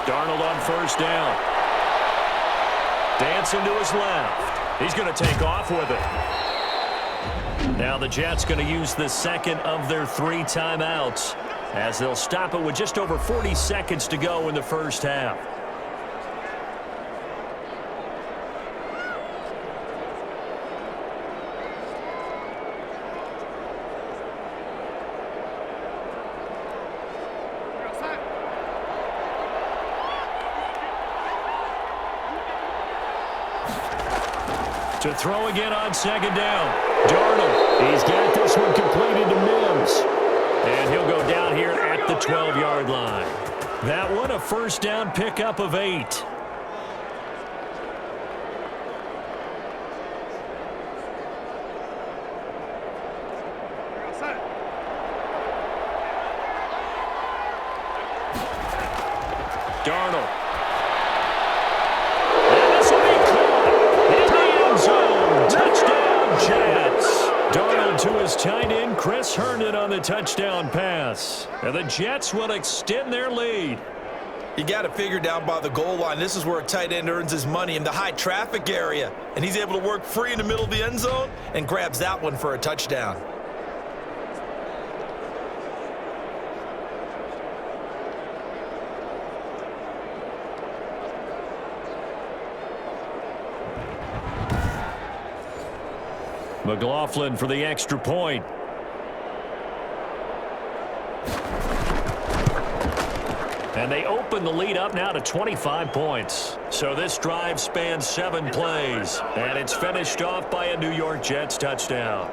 Darnold on first down. Dancing to his left. He's going to take off with it. Now the Jets going to use the second of their 3 timeouts as they'll stop it with just over 40 seconds to go in the first half. To throw again on second down. Darnold. He's got this one completed to Mims. And he'll go down here at the 12-yard line. That one a first down pickup of 8. Darnold. Touchdown, Jets. Darnold to his tight end, Chris Herndon on the touchdown pass. And the Jets will extend their lead. You got to figure down by the goal line. This is where a tight end earns his money, in the high traffic area. And he's able to work free in the middle of the end zone and grabs that one for a touchdown. McLaughlin for the extra point. And they open the lead up now to 25 points. So this drive spans 7 plays. And it's finished off by a New York Jets touchdown.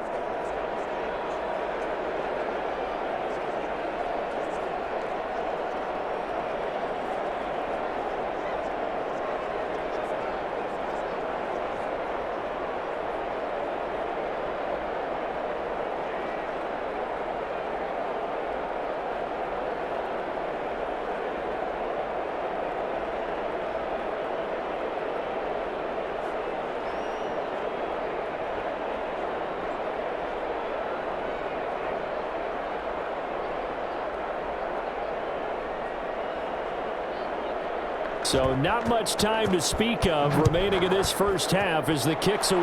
So not much time to speak of remaining in this first half as the kick's away.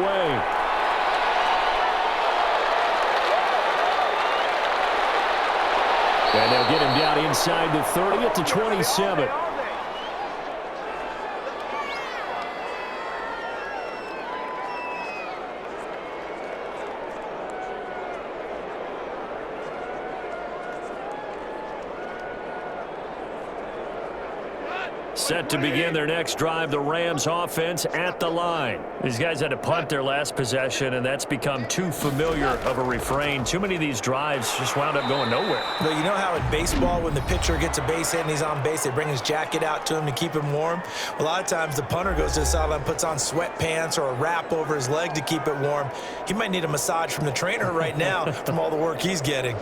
And they'll get him down inside the 30 at the 27. Set to begin their next drive, the Rams offense at the line. These guys had to punt their last possession, and that's become too familiar of a refrain. Too many of these drives just wound up going nowhere. But you know how in baseball, when the pitcher gets a base hit and he's on base, they bring his jacket out to him to keep him warm? A lot of times the punter goes to the sideline, puts on sweatpants or a wrap over his leg to keep it warm. He might need a massage from the trainer right now from all the work he's getting.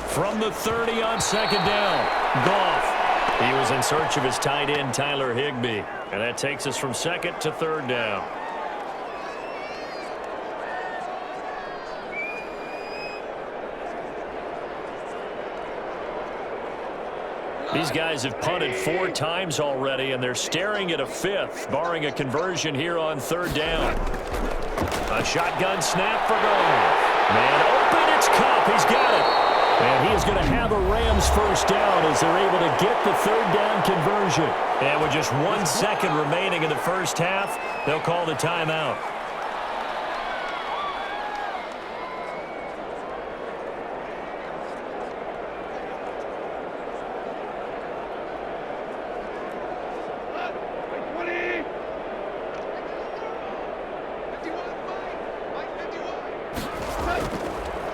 From the 30 on second down, Goff. He was in search of his tight end, Tyler Higbee. And that takes us from second to third down. These guys have punted 4 times already, and they're staring at a 5th, barring a conversion here on third down. A shotgun snap for Goff. Man open, it's Kupp. He's got it. is going to have a Rams first down as they're able to get the third down conversion. And with just 1 second remaining in the first half, they'll call the timeout.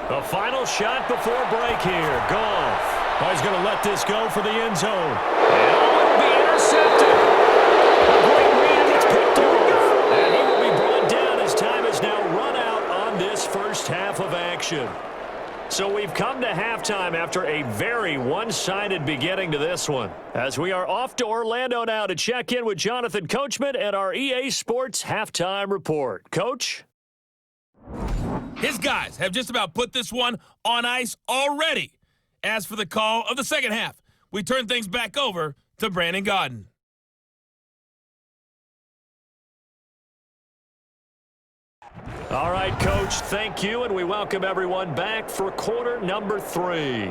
The final shot before break here. Goff. Oh, he's going to let this go for the end zone. And it'll be intercepted. A great read. It's picked off. And he will be brought down as time has now run out on this first half of action. So we've come to halftime after a very one-sided beginning to this one. As we are off to Orlando now to check in with Jonathan Coachman and our EA Sports Halftime Report. Coach? His guys have just about put this one on ice already. As for the call of the second half, we turn things back over to Brandon Gaudin. All right, Coach, thank you, and we welcome everyone back for quarter number 3.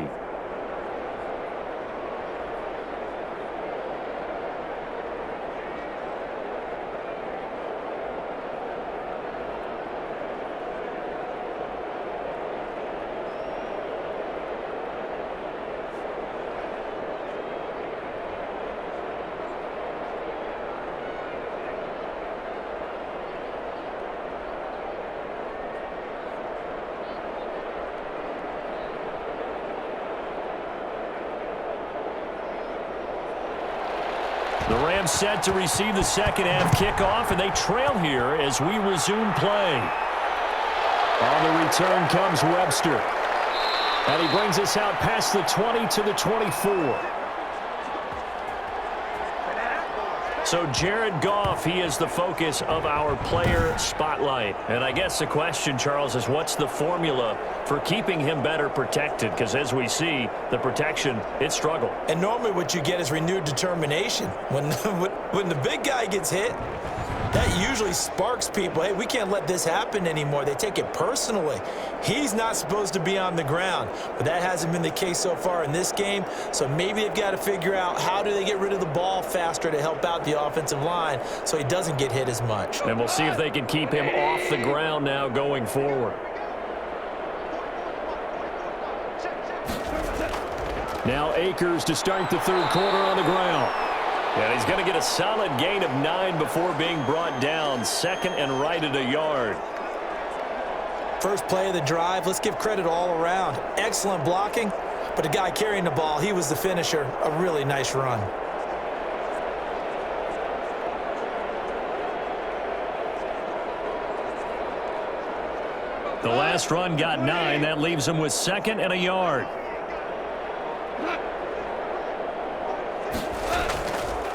The Rams set to receive the second half kickoff, and they trail here as we resume play. On the return comes Webster. And he brings us out past the 20 to the 24. So Jared Goff, he is the focus of our player spotlight. And I guess the question, Charles, is what's the formula for keeping him better protected? Because as we see, the protection, it struggled. And normally what you get is renewed determination. When the big guy gets hit, that usually sparks people. Hey, we can't let this happen anymore. They take it personally. He's not supposed to be on the ground, but that hasn't been the case so far in this game. So maybe they've got to figure out how do they get rid of the ball faster to help out the offensive line so he doesn't get hit as much. And we'll see if they can keep him off the ground now going forward. Now Akers to start the third quarter on the ground. And he's going to get a solid gain of 9 before being brought down. Second and right at a yard. First play of the drive, let's give credit all around. Excellent blocking, but the guy carrying the ball, he was the finisher. A really nice run. The last run got 9. That leaves him with second and a yard.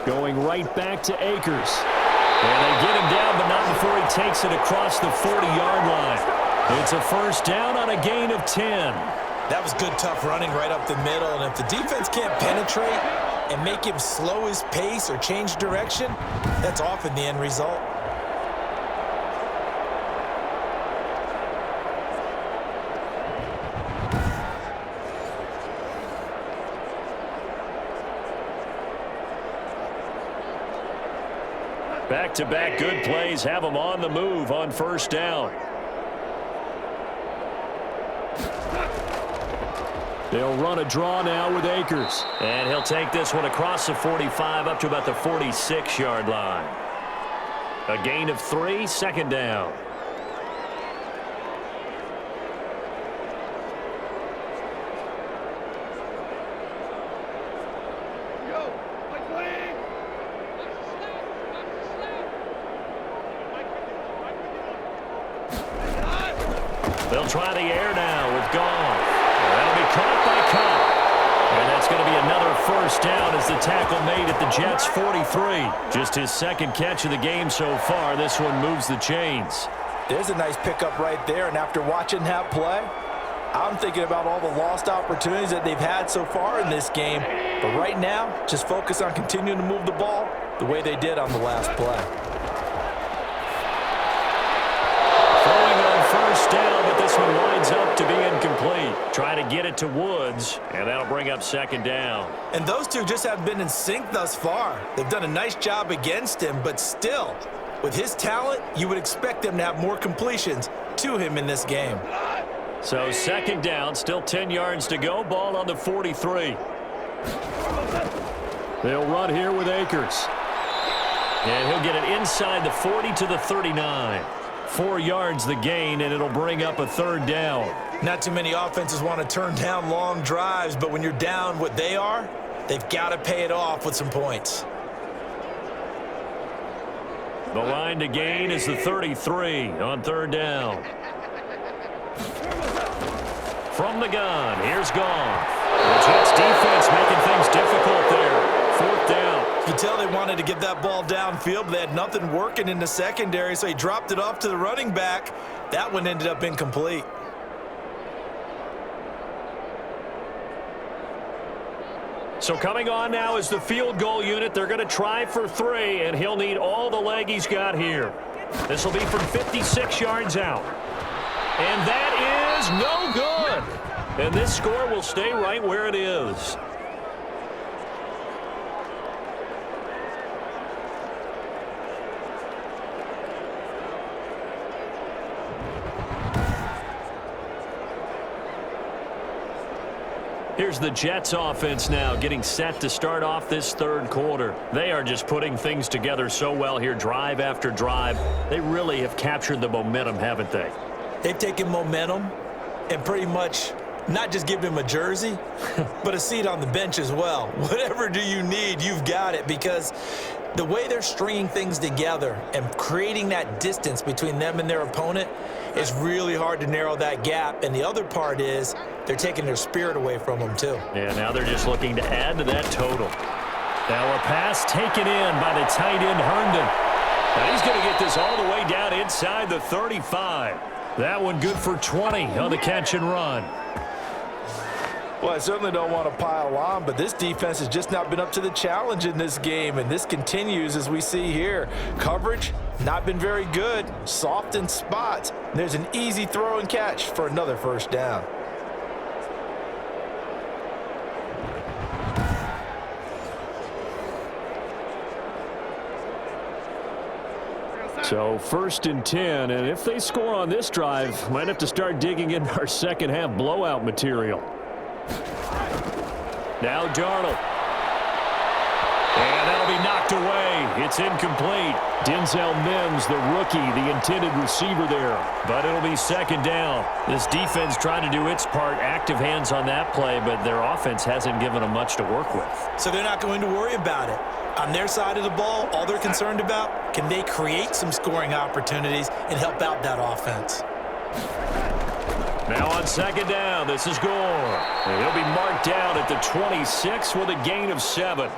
Going right back to Akers. And they get him down, but not before he takes it across the 40-yard line. It's a first down on a gain of 10. That was good, tough running right up the middle. And if the defense can't penetrate and make him slow his pace or change direction, that's often the end result. Back-to-back good plays have him on the move on first down. They'll run a draw now with Akers. And he'll take this one across the 45 up to about the 46-yard line. A gain of 3, second down. They'll try the air now with Goff. That'll be caught by Cup. And that's going to be another first down as the tackle made at the Jets' 43. Just his second catch of the game so far. This one moves the chains. There's a nice pickup right there, and after watching that play, I'm thinking about all the lost opportunities that they've had so far in this game. But right now, just focus on continuing to move the ball the way they did on the last play. Throwing on first down, but this one winds up to be incomplete. Try to get it to Woods, and that'll bring up second down. And those two just haven't been in sync thus far. They've done a nice job against him, but still, with his talent, you would expect them to have more completions to him in this game. So second down, still 10 yards to go. Ball on the 43. They'll run here with Akers. And he'll get it inside the 40 to the 39. 4 yards the gain, and it'll bring up a third down. Not too many offenses want to turn down long drives, but when you're down what they are, they've got to pay it off with some points. The line to gain is the 33 on third down. From the gun, here's Goff. The Jets defense making things difficult there. Fourth down. You can tell they wanted to get that ball downfield, but they had nothing working in the secondary, so he dropped it off to the running back. That one ended up incomplete. So coming on now is the field goal unit. They're going to try for 3, and he'll need all the leg he's got here. This will be from 56 yards out. And that is no good. And this score will stay right where it is. Here's the Jets offense now getting set to start off this third quarter. They are just putting things together so well here, drive after drive. They really have captured the momentum, haven't they? They've taken momentum and pretty much not just given him a jersey, but a seat on the bench as well. Whatever do you need, you've got it, because the way they're stringing things together and creating that distance between them and their opponent is really hard to narrow that gap. And the other part is they're taking their spirit away from them, too. Yeah, now they're just looking to add to that total. Now a pass taken in by the tight end, Herndon. Now he's going to get this all the way down inside the 35. That one good for 20 on the catch and run. Well, I certainly don't want to pile on, but this defense has just not been up to the challenge in this game, and this continues as we see here. Coverage, not been very good, soft in spots. There's an easy throw and catch for another first down. So first and 10, and if they score on this drive, might have to start digging in our second half blowout material. Now Darnold. And that'll be knocked away. It's incomplete. Denzel Mims, the rookie, the intended receiver there. But it'll be second down. This defense trying to do its part, active hands on that play, but their offense hasn't given them much to work with. So they're not going to worry about it. On their side of the ball, all they're concerned about, can they create some scoring opportunities and help out that offense? Now on second down, this is Gore. And he'll be marked down at the 26 with a gain of 7.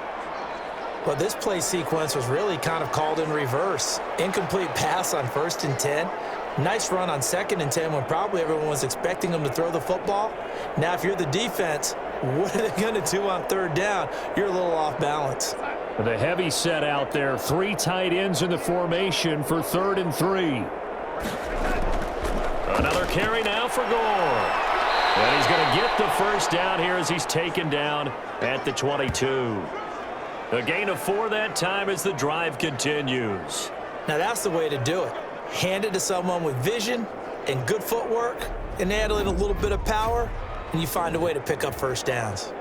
Well, this play sequence was really kind of called in reverse. Incomplete pass on 1st and 10. Nice run on 2nd and 10 when probably everyone was expecting them to throw the football. Now, if you're the defense, what are they going to do on 3rd down? You're a little off balance. The heavy set out there. 3 tight ends in the formation for 3rd and 3. Another carry now for Gore. And he's going to get the first down here as he's taken down at the 22. A gain of 4 that time as the drive continues. Now that's the way to do it. Hand it to someone with vision and good footwork and add in a little bit of power, and you find a way to pick up first downs.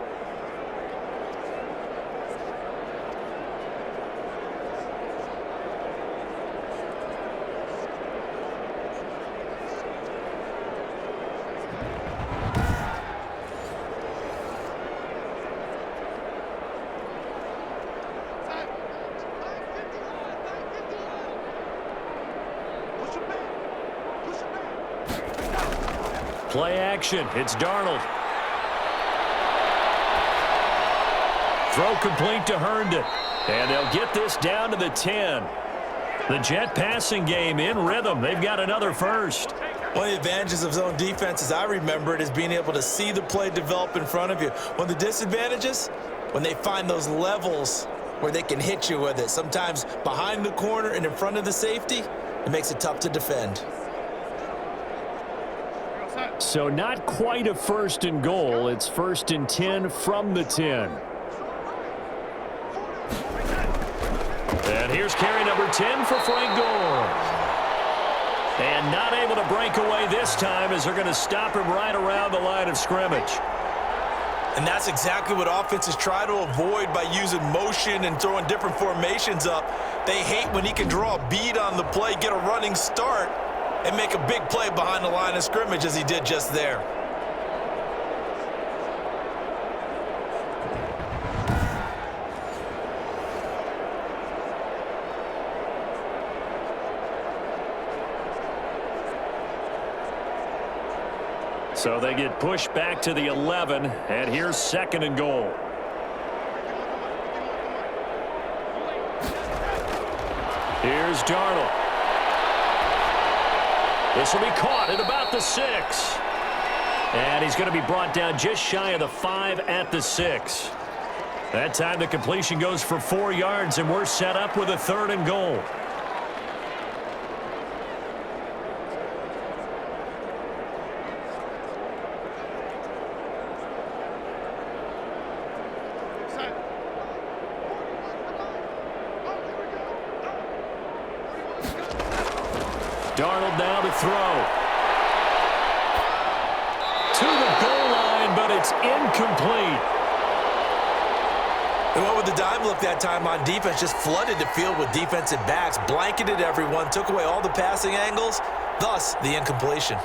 Play action. It's Darnold. Throw complete to Herndon. And they'll get this down to the 10. The Jet passing game in rhythm. They've got another first. One of the advantages of zone defense, as I remember it, is being able to see the play develop in front of you. One of the disadvantages, when they find those levels where they can hit you with it, sometimes behind the corner and in front of the safety, it makes it tough to defend. Set. So not quite a 1st and goal. It's 1st and 10 from the 10. And here's carry number 10 for Frank Gore. And not able to break away this time as they're going to stop him right around the line of scrimmage. And that's exactly what offenses try to avoid by using motion and throwing different formations up. They hate when he can draw a bead on the play, get a running start, and make a big play behind the line of scrimmage as he did just there. So they get pushed back to the 11, and here's 2nd and goal. Here's Darnold. This will be caught at about the 6. And he's going to be brought down just shy of the 5 at the 6. That time the completion goes for 4 yards, and we're set up with a 3rd and goal. Darnold now to throw. To the goal line, but it's incomplete. They went with the dime look that time on defense, just flooded the field with defensive backs, blanketed everyone, took away all the passing angles, thus the incompletion.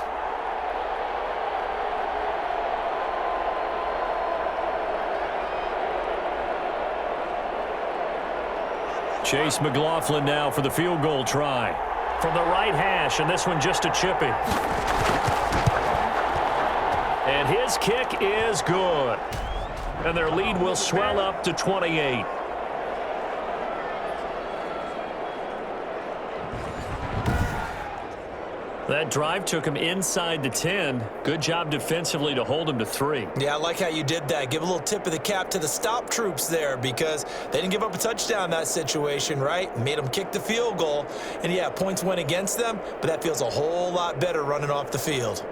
Chase McLaughlin now for the field goal try. From the right hash, and this one just a chippy. And his kick is good. And their lead will swell up to 28. That drive took him inside the 10. Good job defensively to hold him to 3. Yeah, I like how you did that. Give a little tip of the cap to the stop troops there because they didn't give up a touchdown in that situation, right? Made them kick the field goal. And, yeah, points went against them, but that feels a whole lot better running off the field.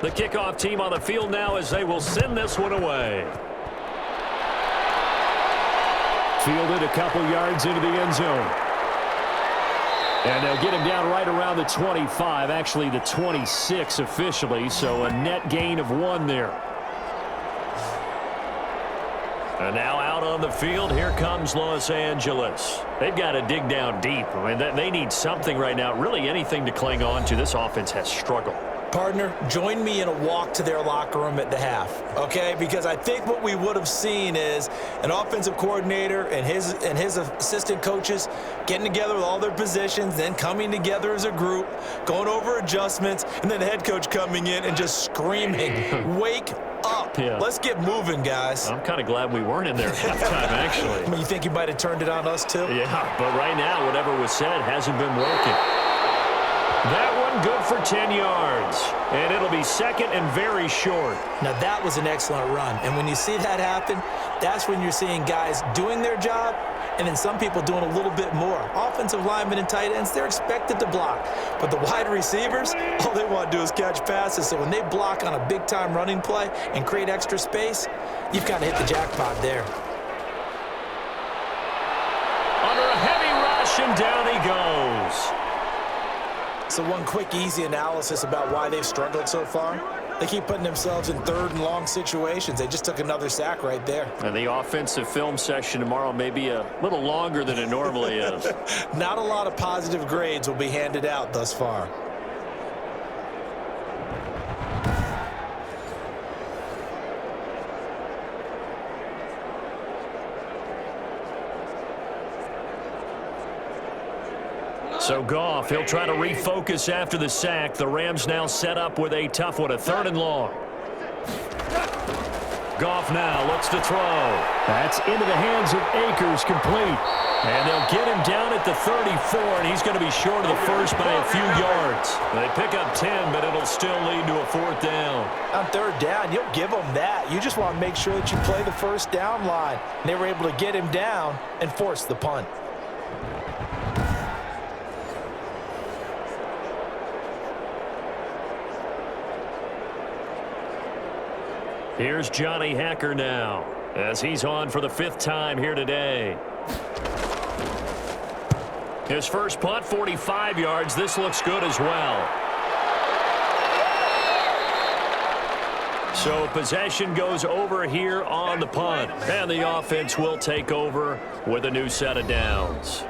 The kickoff team on the field now as they will send this one away. Fielded a couple yards into the end zone. And they'll get him down right around the 25, actually the 26 officially, so a net gain of 1 there. And now out on the field, here comes Los Angeles. They've got to dig down deep. I mean, they need something right now, really anything to cling on to. This offense has struggled. Partner, join me in a walk to their locker room at the half, okay? Because I think what we would have seen is an offensive coordinator and his assistant coaches getting together with all their positions, then coming together as a group, going over adjustments, and then the head coach coming in and just screaming, wake up. Yeah. Let's get moving, guys. I'm kind of glad we weren't in there at halftime, actually. I mean, you think you might have turned it on us, too? Yeah, but right now, whatever was said hasn't been working. That one good for 10 yards. And it'll be 2nd and very short. Now, that was an excellent run. And when you see that happen, that's when you're seeing guys doing their job and then some people doing a little bit more. Offensive linemen and tight ends, they're expected to block. But the wide receivers, all they want to do is catch passes. So when they block on a big-time running play and create extra space, you've kind of hit the jackpot there. Under a heavy rush, and down he goes. So one quick, easy analysis about why they've struggled so far. They keep putting themselves in 3rd and long situations. They just took another sack right there. And the offensive film session tomorrow may be a little longer than it normally is. Not a lot of positive grades will be handed out thus far. So Goff, he'll try to refocus after the sack. The Rams now set up with a tough one, a 3rd and long. Goff now looks to throw. That's into the hands of Akers, complete. And they'll get him down at the 34, and he's going to be short of the first by a few yards. They pick up 10, but it'll still lead to a fourth down. On third down, you'll give them that. You just want to make sure that you play the first down line. And they were able to get him down and force the punt. Here's Johnny Hacker now, as he's on for the 5th time here today. His first punt, 45 yards. This looks good as well. So possession goes over here on the punt, and the offense will take over with a new set of downs.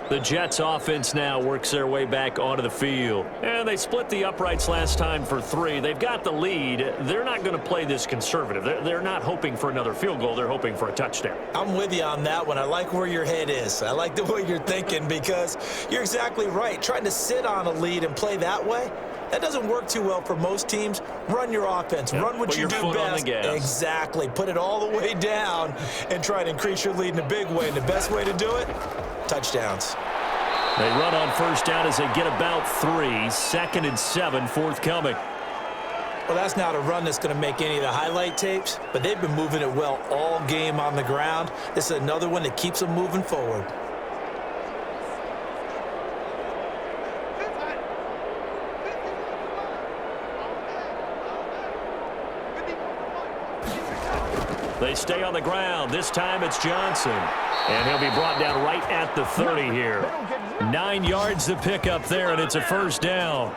The Jets offense now works their way back onto the field. And they split the uprights last time for 3. They've got the lead. They're not going to play this conservative. They're not hoping for another field goal. They're hoping for a touchdown. I'm with you on that one. I like where your head is. I like the way you're thinking because you're exactly right. Trying to sit on a lead and play that way, that doesn't work too well for most teams. Run your offense. Yep, run what you do foot best. on the gas. Exactly. Put it all the way down and try to increase your lead in a big way. And the best way to do it, touchdowns. They run on first down as they get about 3. 2nd and 7 forthcoming. Well, that's not a run that's going to make any of the highlight tapes, but they've been moving it well all game on the ground. This is another one that keeps them moving forward. They stay on the ground. This time it's Johnson. And he'll be brought down right at the 30 here. 9 yards to pick up there, and it's a first down.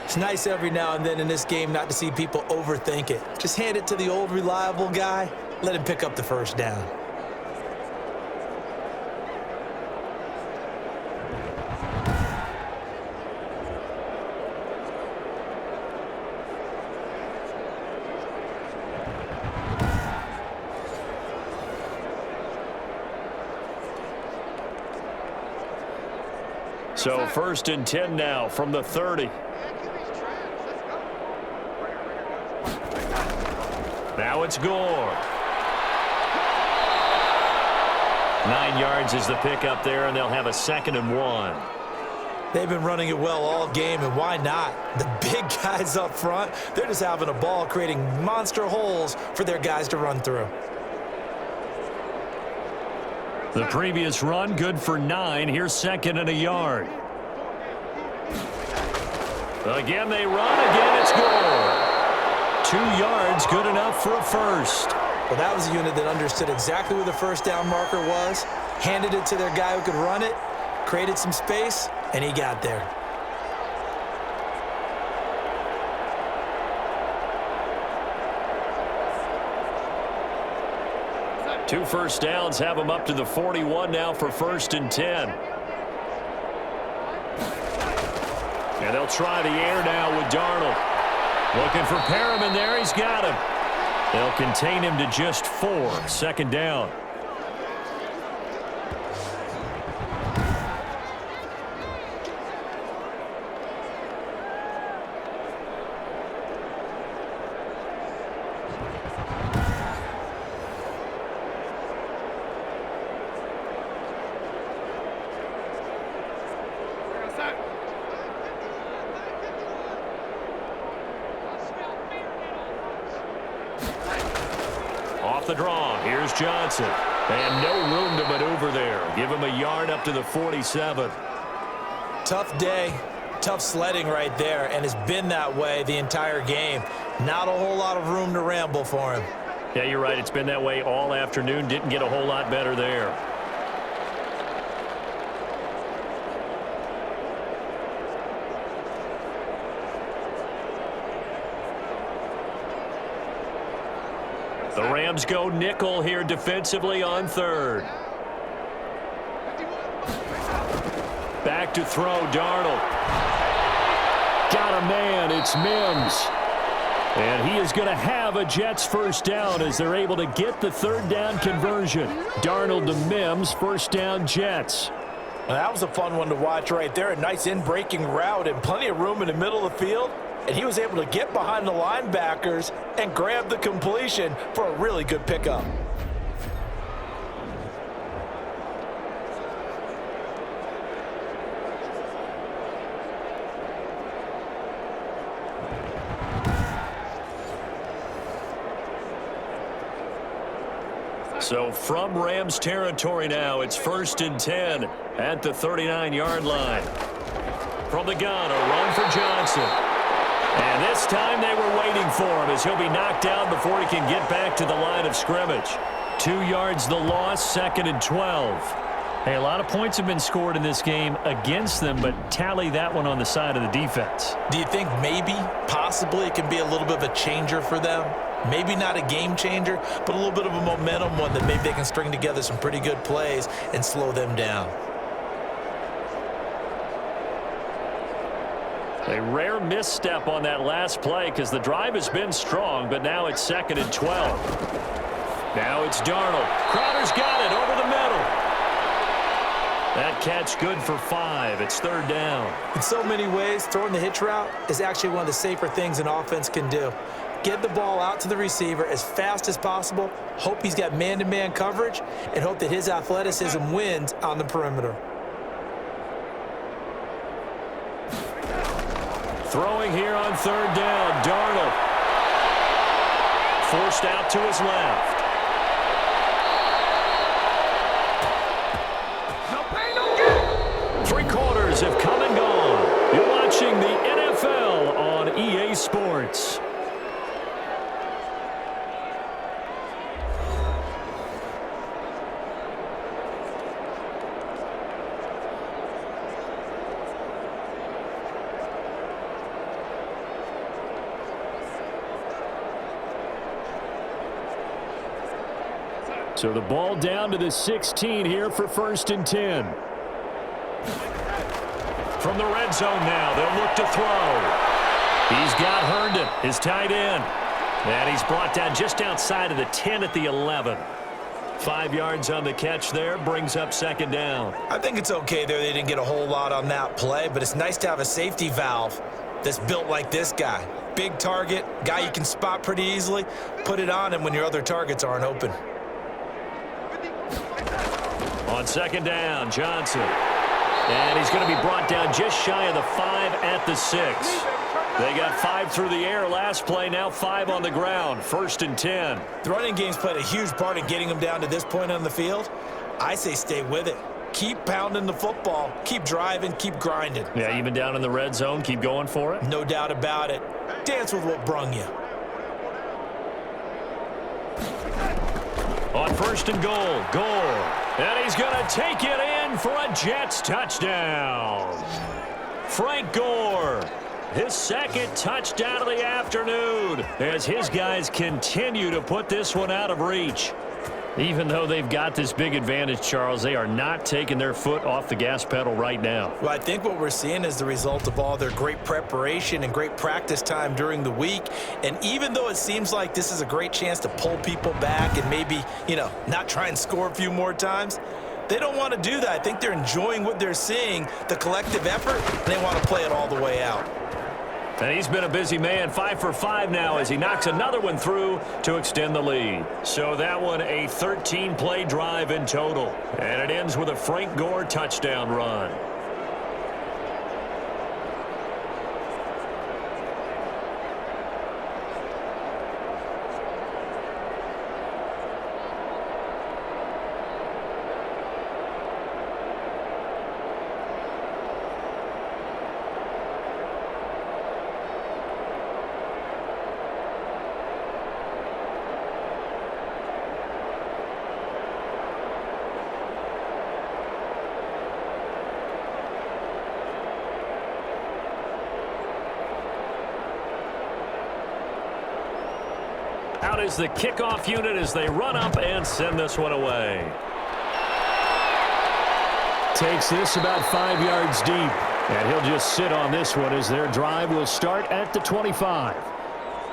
It's nice every now and then in this game not to see people overthink it. Just hand it to the old reliable guy. Let him pick up the first down. So 1st and 10 now from the 30. Now it's Gore. 9 yards is the pickup there, and they'll have a 2nd and 1. They've been running it well all game, and why not? The big guys up front, they're just having a ball, creating monster holes for their guys to run through. The previous run, good for 9. Here's 2nd and a yard. Again, they run. Again, it's Gore. 2 yards, good enough for a first. Well, that was a unit that understood exactly where the first down marker was, handed it to their guy who could run it, created some space, and he got there. Two first downs have them up to the 41 now for 1st and 10. And they'll try the air now with Darnold. Looking for Perriman there. He's got him. They'll contain him to just 4. 2nd down. Off the draw, here's Johnson. And no room to maneuver there. Give him a yard up to the 47. Tough day, tough sledding right there, and it's been that way the entire game. Not a whole lot of room to ramble for him. Yeah, you're right. It's been that way all afternoon. Didn't get a whole lot better there. The Rams go nickel here defensively on 3rd. Back to throw, Darnold. Got a man, it's Mims. And he is going to have a Jets first down as they're able to get the 3rd down conversion. Darnold to Mims, first down Jets. Well, that was a fun one to watch right there. A nice in-breaking route and plenty of room in the middle of the field. And he was able to get behind the linebackers and grab the completion for a really good pickup. So from Rams territory now, it's 1st and 10 at the 39-yard line. From the gun, a run for Johnson. And this time they were waiting for him as he'll be knocked down before he can get back to the line of scrimmage. 2 yards the loss, 2nd and 12. Hey, a lot of points have been scored in this game against them, but tally that one on the side of the defense. Do you think maybe, possibly, it can be a little bit of a changer for them? Maybe not a game changer, but a little bit of a momentum one that maybe they can string together some pretty good plays and slow them down. A rare misstep on that last play because the drive has been strong, but now it's 2nd and 12. Now it's Darnold. Crowder's got it over the middle. That catch good for 5. It's 3rd down. In so many ways, throwing the hitch route is actually one of the safer things an offense can do. Get the ball out to the receiver as fast as possible, hope he's got man-to-man coverage, and hope that his athleticism wins on the perimeter. Throwing here on 3rd down, Darnold. Forced out to his left. Three quarters have come and gone. You're watching the NFL on EA Sports. So the ball down to the 16 here for 1st and 10. From the red zone now, they'll look to throw. He's got Herndon, his tight end. And he's brought down just outside of the 10 at the 11. 5 yards on the catch there, brings up 2nd down. I think it's okay there. They didn't get a whole lot on that play, but it's nice to have a safety valve that's built like this guy. Big target, guy you can spot pretty easily. Put it on him when your other targets aren't open. On 2nd down, Johnson. And he's going to be brought down just shy of the 5 at the 6. They got 5 through the air last play, now 5 on the ground. 1st and 10. The running game's played a huge part in getting them down to this point on the field. I say stay with it. Keep pounding the football. Keep driving. Keep grinding. Yeah, even down in the red zone, keep going for it. No doubt about it. Dance with what brung you. On 1st and goal, Gore. And he's going to take it in for a Jets touchdown. Frank Gore, his 2nd touchdown of the afternoon as his guys continue to put this one out of reach. Even though they've got this big advantage, Charles, they are not taking their foot off the gas pedal right now. Well, I think what we're seeing is the result of all their great preparation and great practice time during the week. And even though it seems like this is a great chance to pull people back and maybe, not try and score a few more times, they don't want to do that. I think they're enjoying what they're seeing, the collective effort, and they want to play it all the way out. And he's been a busy man, 5 for 5 now as he knocks another one through to extend the lead. So that one a 13-play drive in total. And it ends with a Frank Gore touchdown run. Out is the kickoff unit as they run up and send this one away. Takes this about 5 yards deep. And he'll just sit on this one as their drive will start at the 25.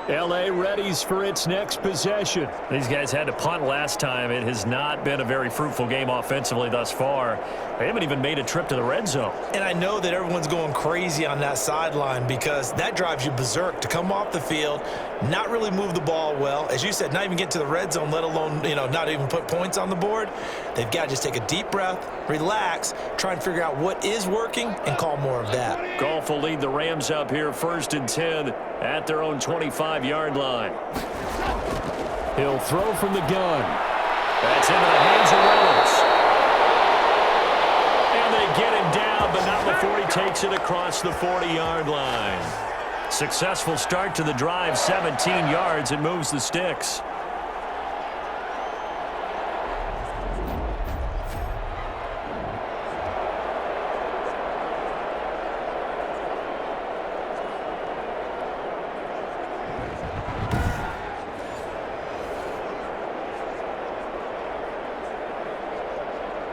L.A. readies for its next possession. These guys had to punt last time. It has not been a very fruitful game offensively thus far. They haven't even made a trip to the red zone. And I know that everyone's going crazy on that sideline because that drives you berserk to come off the field, not really move the ball well. As you said, not even get to the red zone, let alone, not even put points on the board. They've got to just take a deep breath, relax, try and figure out what is working, and call more of that. Goff will lead the Rams up here 1st and 10 at their own 25-yard line. He'll throw from the gun. That's into the hands of Reynolds. And they get him down, but not before he takes it across the 40-yard line. Successful start to the drive, 17 yards. It moves the sticks.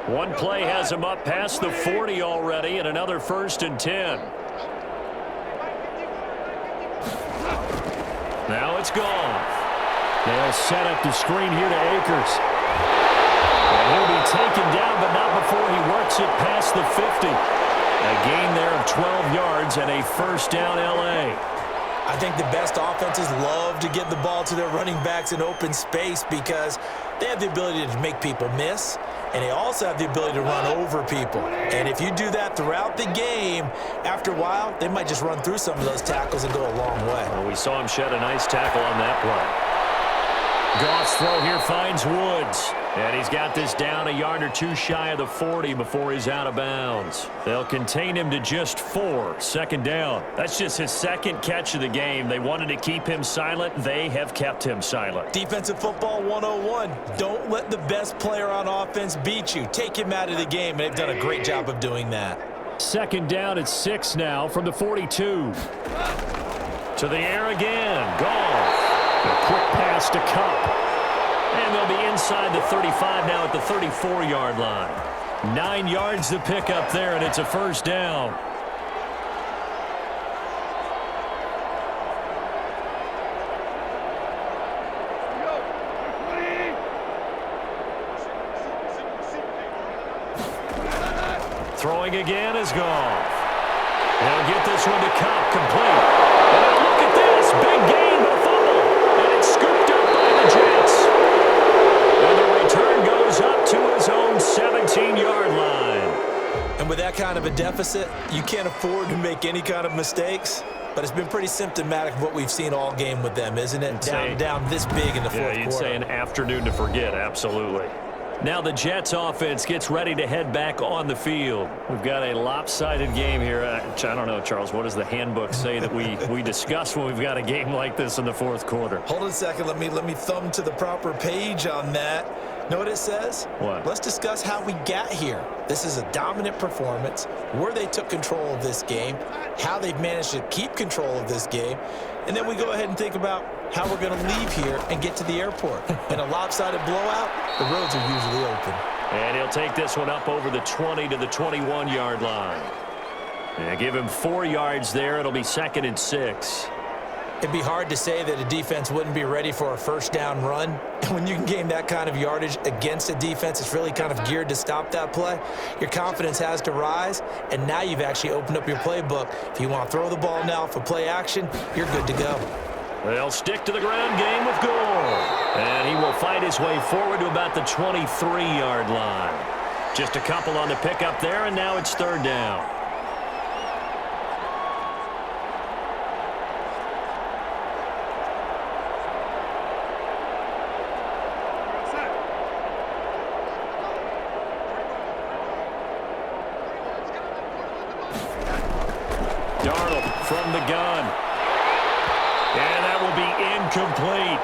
One play has him up past the 40 already, and another 1st and 10. Now it's gone. They'll set up the screen here to Akers. And he'll be taken down, but not before he works it past the 50. A gain there of 12 yards and a 1st down L.A. I think the best offenses love to get the ball to their running backs in open space because they have the ability to make people miss, and they also have the ability to run over people. And if you do that throughout the game, after a while, they might just run through some of those tackles and go a long way. Well, we saw him shed a nice tackle on that play. Goff's throw here finds Woods. And he's got this down a yard or two shy of the 40 before he's out of bounds. They'll contain him to just 4. 2nd down. That's just his 2nd catch of the game. They wanted to keep him silent. They have kept him silent. Defensive football 101. Don't let the best player on offense beat you. Take him out of the game, and they've done a great job of doing that. 2nd down at 6 now from the 42. To the air again. Goff. A quick pass to Cup. And they'll be inside the 35 now at the 34-yard line. 9 yards to pick up there, and it's a 1st down. Throwing again is Goff. They'll get this one to Cup, complete. And look at this, big gain, but fumble. And it's scooped up by the Jets. And the return goes up to his own 17-yard line. And with that kind of a deficit, you can't afford to make any kind of mistakes. But it's been pretty symptomatic of what we've seen all game with them, isn't it? Down this big in the fourth quarter. Yeah, you'd say an afternoon to forget, absolutely. Now the Jets offense gets ready to head back on the field. We've got a lopsided game here. I don't know, Charles, what does the handbook say that we discuss when we've got a game like this in the fourth quarter? Hold on a second. Let me thumb to the proper page on that. Know what it says? What? Let's discuss how we got here. This is a dominant performance, where they took control of this game, how they've managed to keep control of this game, and then we go ahead and think about how we're going to leave here and get to the airport. In a lopsided blowout, the roads are usually open. And he'll take this one up over the 20 to the 21-yard line. And give him 4 yards there. It'll be 2nd and 6. It'd be hard to say that a defense wouldn't be ready for a 1st down run. And when you can gain that kind of yardage against a defense that's really kind of geared to stop that play, your confidence has to rise, and now you've actually opened up your playbook. If you want to throw the ball now for play action, you're good to go. They'll stick to the ground game with Gore. And he will fight his way forward to about the 23-yard line. Just a couple on the pickup there, and now it's 3rd down. Darnold from the gun. And that will be incomplete.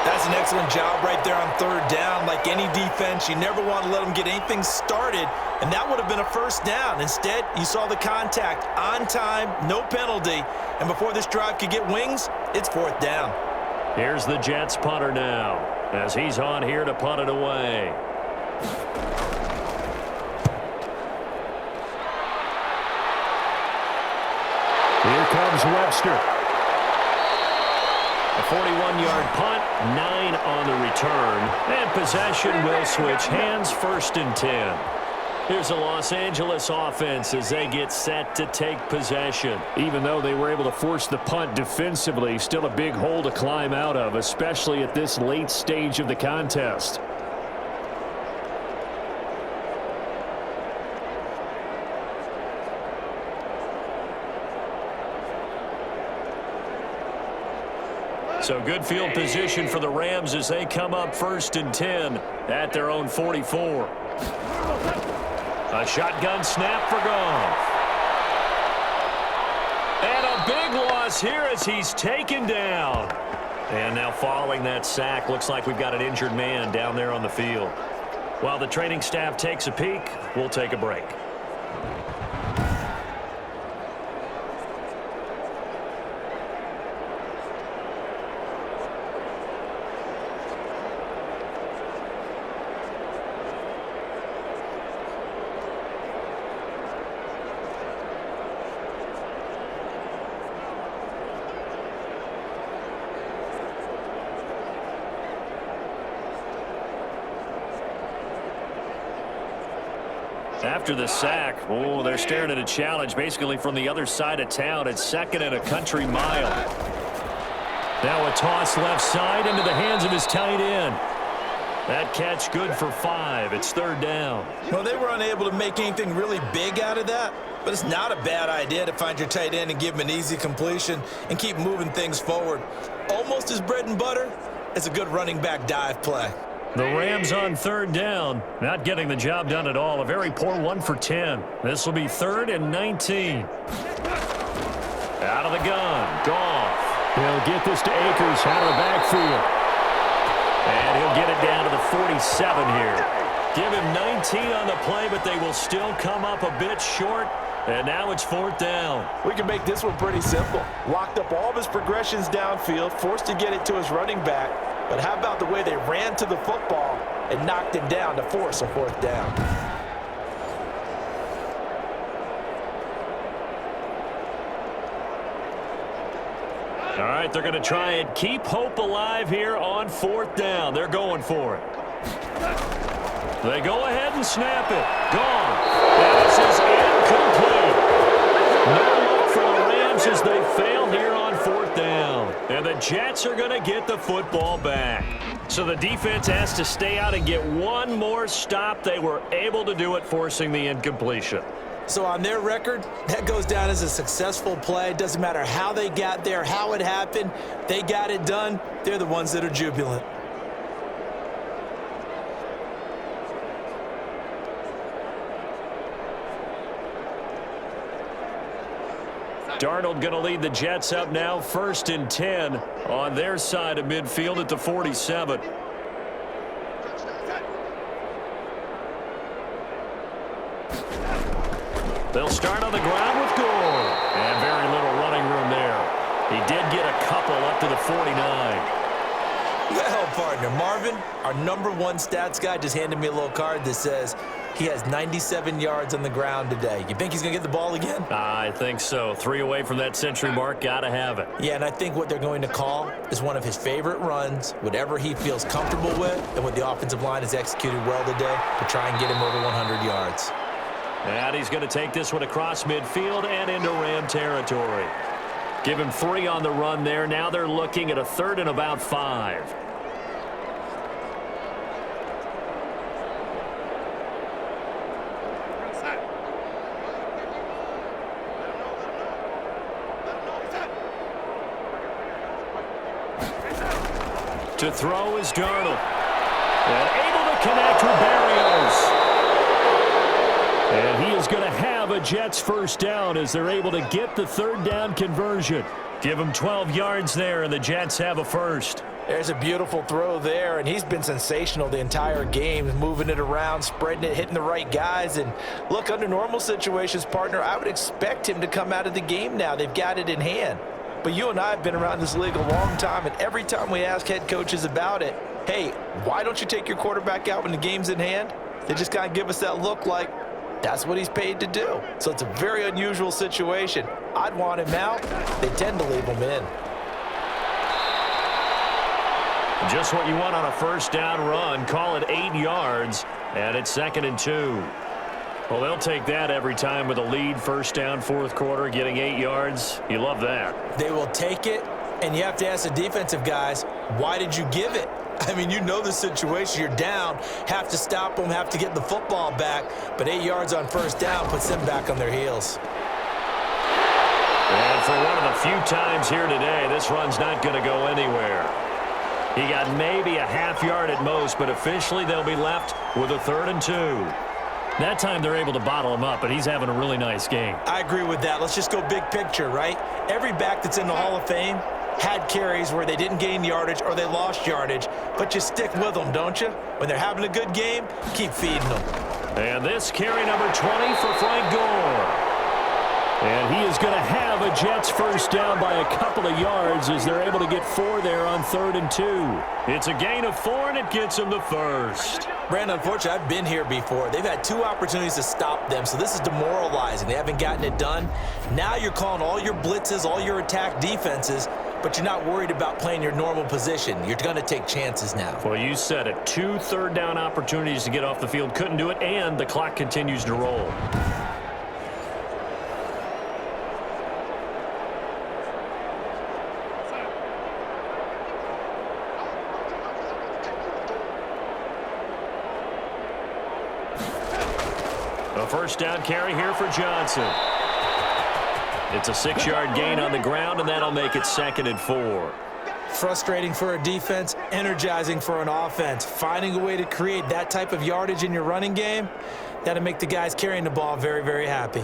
That's an excellent job right there on 3rd down. Like any defense, you never want to let them get anything started, and that would have been a 1st down. Instead, you saw the contact on time, no penalty, and before this drive could get wings, it's 4th down. Here's the Jets punter now, as he's on here to punt it away. Here comes Webster. A 41-yard punt, 9 on the return. And possession will switch hands, 1st and 10. Here's the Los Angeles offense as they get set to take possession. Even though they were able to force the punt defensively, still a big hole to climb out of, especially at this late stage of the contest. So good field position for the Rams as they come up 1st and 10 at their own 44. A shotgun snap for Goff. And a big loss here as he's taken down. And now following that sack, looks like we've got an injured man down there on the field. While the training staff takes a peek, we'll take a break. After the sack, they're staring at a challenge basically from the other side of town. It's 2nd and a country mile. Now a toss left side into the hands of his tight end. That catch good for 5. It's 3rd down. Well, they were unable to make anything really big out of that, but it's not a bad idea to find your tight end and give him an easy completion and keep moving things forward. Almost his bread and butter is a good running back dive play. The Rams on 3rd down, not getting the job done at all. A very poor 1 for 10. This will be 3rd and 19. Out of the gun, Goff. He'll get this to Akers out of the backfield. And he'll get it down to the 47 here. Give him 19 on the play, but they will still come up a bit short. And now it's 4th down. We can make this one pretty simple. Locked up all of his progressions downfield, forced to get it to his running back. But how about the way they ran to the football and knocked him down to force a 4th down? All right, they're going to try and keep hope alive here on 4th down. They're going for it. They go ahead and snap it. Gone. And this is incomplete. No luck for the Rams as they fail here on 4th down. And the Jets are going to get the football back. So the defense has to stay out and get one more stop. They were able to do it, forcing the incompletion. So on their record, that goes down as a successful play. Doesn't matter how they got there, how it happened. They got it done. They're the ones that are jubilant. Darnold going to lead the Jets up now, 1st and 10 on their side of midfield at the 47. They'll start on the ground with Gore. And very little running room there. He did get a couple up to the 49. Well, partner, Marvin, our #1 stats guy, just handed me a little card that says he has 97 yards on the ground today. You think he's going to get the ball again? I think so. 3 away from that century mark. Got to have it. Yeah, and I think what they're going to call is one of his favorite runs, whatever he feels comfortable with, and what the offensive line has executed well today to try and get him over 100 yards. And he's going to take this one across midfield and into Ram territory. Give him 3 on the run there. Now they're looking at a 3rd and about 5. To throw is Darnold. And able to connect with Barrios. And he is going to have a Jets 1st down as they're able to get the 3rd down conversion. Give him 12 yards there, and the Jets have a 1st. There's a beautiful throw there, and he's been sensational the entire game, moving it around, spreading it, hitting the right guys. And look, under normal situations, partner, I would expect him to come out of the game now. They've got it in hand. But you and I have been around this league a long time, and every time we ask head coaches about it, hey, why don't you take your quarterback out when the game's in hand? They just kind of give us that look like that's what he's paid to do. So it's a very unusual situation. I'd want him out. They tend to leave him in. Just what you want on a 1st down run. Call it 8 yards, and it's 2nd and 2. Well, they'll take that every time with a lead. 1st down, 4th quarter, getting 8 yards. You love that. They will take it, and you have to ask the defensive guys, why did you give it? I mean, you know the situation. You're down, have to stop them, have to get the football back, but 8 yards on 1st down puts them back on their heels. And for one of the few times here today, this run's not going to go anywhere. He got maybe a half yard at most, but officially they'll be left with a 3rd and 2. That time they're able to bottle him up, but he's having a really nice game. I agree with that. Let's just go big picture, right? Every back that's in the Hall of Fame had carries where they didn't gain yardage or they lost yardage, but you stick with them, don't you? When they're having a good game, keep feeding them. And this carry number 20 for Frank Gore. And he is going to have a Jets first down by a couple of yards as they're able to get 4 there on 3rd and 2. It's a gain of 4, and it gets him the first. Brandon, unfortunately, I've been here before. They've had 2 opportunities to stop them, so this is demoralizing. They haven't gotten it done. Now you're calling all your blitzes, all your attack defenses, but you're not worried about playing your normal position. You're going to take chances now. Well, you said it. 2 third-down opportunities to get off the field. Couldn't do it, and the clock continues to roll. A first down carry here for Johnson. It's a 6-yard gain on the ground, and that'll make it 2nd and 4. Frustrating for a defense, energizing for an offense. Finding a way to create that type of yardage in your running game, that'll make the guys carrying the ball very, very happy.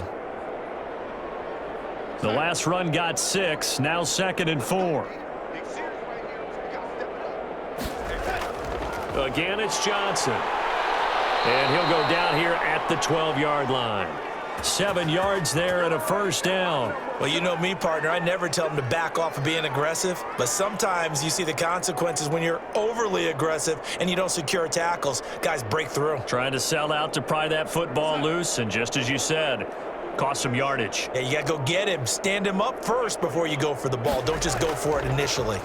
The last run got 6, now 2nd and 4. Again, it's Johnson. And he'll go down here at the 12-yard line. 7 yards there and a first down. Well, you know me, partner. I never tell them to back off of being aggressive, but sometimes you see the consequences when you're overly aggressive and you don't secure tackles. Guys break through. Trying to sell out to pry that football loose, and just as you said, cost some yardage. Yeah, you got to go get him. Stand him up first before you go for the ball. Don't just go for it initially.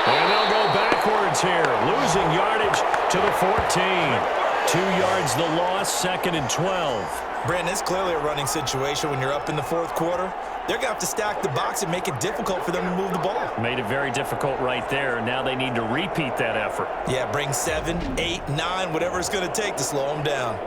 And they'll go backwards here, losing yardage to the 14. 2 yards the loss, 2nd and 12. Brandon, it's clearly a running situation when you're up in the 4th quarter. They're going to have to stack the box and make it difficult for them to move the ball. Made it very difficult right there, and now they need to repeat that effort. Yeah, bring 7, 8, 9, whatever it's going to take to slow them down.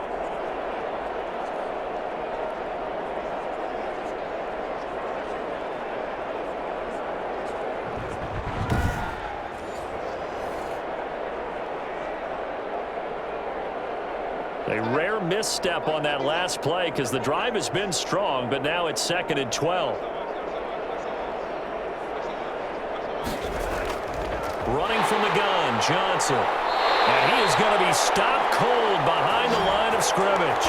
A rare misstep on that last play because the drive has been strong, but now it's 2nd and 12. Running from the gun, Johnson. And he is going to be stopped cold behind the line of scrimmage.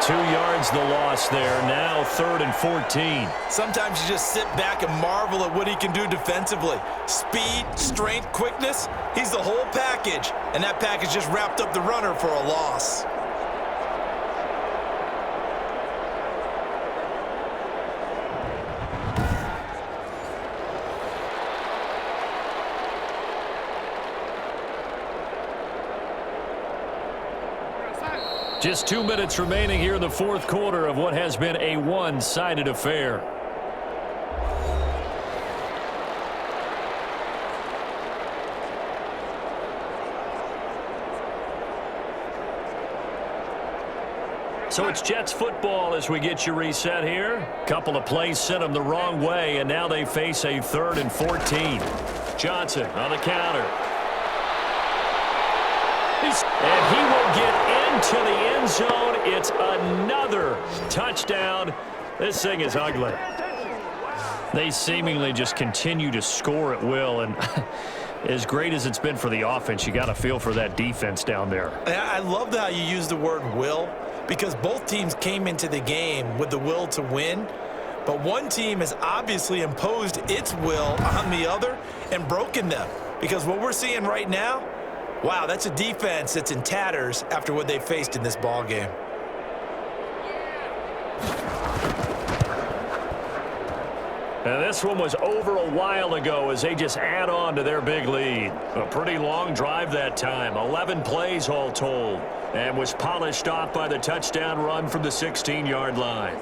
2 yards the loss there, now 3rd and 14. Sometimes you just sit back and marvel at what he can do defensively. Speed, strength, quickness, he's the whole package. And that package just wrapped up the runner for a loss. Just 2 minutes remaining here in the 4th quarter of what has been a one-sided affair. So it's Jets football as we get you reset here. Couple of plays sent them the wrong way, and now they face a 3rd and 14. Johnson on the counter. And he will get into the end zone. It's another touchdown. This thing is ugly. They seemingly just continue to score at will, and as great as it's been for the offense, you got to feel for that defense down there. I love how you use the word will, because both teams came into the game with the will to win, but one team has obviously imposed its will on the other and broken them. Because what we're seeing right now, wow, that's a defense that's in tatters after what they faced in this ball game. And this one was over a while ago as they just add on to their big lead. A pretty long drive that time, 11 plays all told, and was polished off by the touchdown run from the 16-yard line.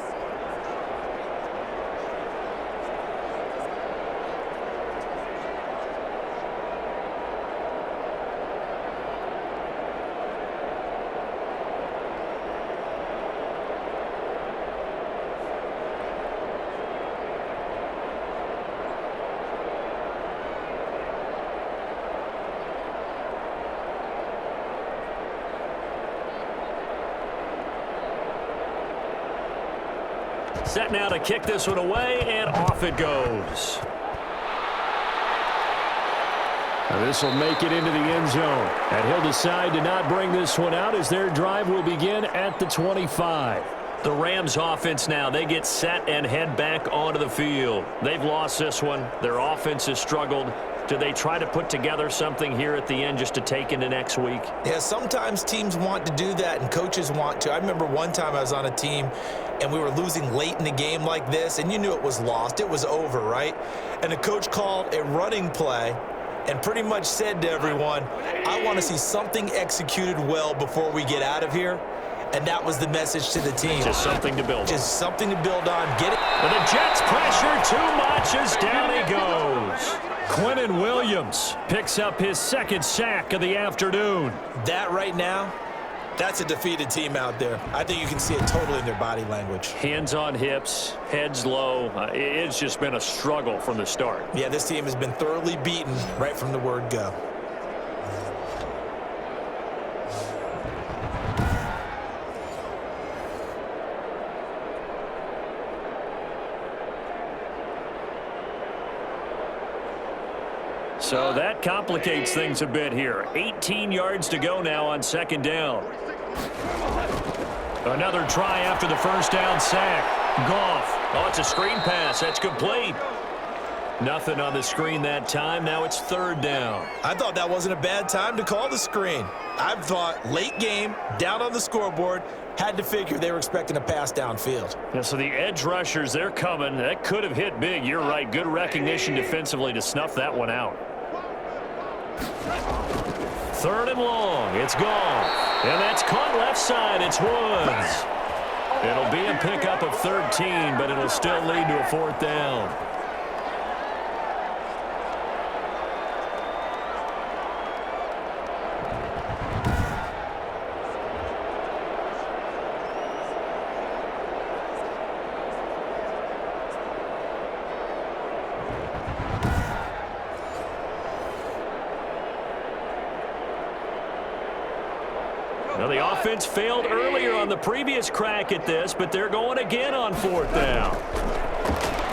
Set now to kick this one away, and off it goes. This will make it into the end zone. And he'll decide to not bring this one out as their drive will begin at the 25. The Rams offense now, they get set and head back onto the field. They've lost this one. Their offense has struggled. Do they try to put together something here at the end just to take into next week? Yeah, sometimes teams want to do that and coaches want to. I remember one time I was on a team and we were losing late in the game like this, and you knew it was lost. It was over, right? And the coach called a running play and pretty much said to everyone, I want to see something executed well before we get out of here. And that was the message to the team. Just something to build on. Just something to build on. Get it. But the Jets pressure too much as down he goes. Quentin Williams picks up his second sack of the afternoon. That right now, that's a defeated team out there. I think you can see it totally in their body language. Hands on hips, heads low. It's just been a struggle from the start. Yeah, this team has been thoroughly beaten right from the word go. So that complicates things a bit here. 18 yards to go now on second down. Another try after the first down sack. Goff. Oh, it's a screen pass. That's complete. Nothing on the screen that time. Now it's third down. I thought that wasn't a bad time to call the screen. I thought late game, down on the scoreboard, had to figure they were expecting a pass downfield. Yeah, so the edge rushers, they're coming. That could have hit big. You're right. Good recognition defensively to snuff that one out. Third and long. It's gone. And that's caught left side. It's Woods. It'll be a pickup of 13, but it'll still lead to a fourth down. Now, the offense failed earlier on the previous crack at this, but they're going again on fourth down.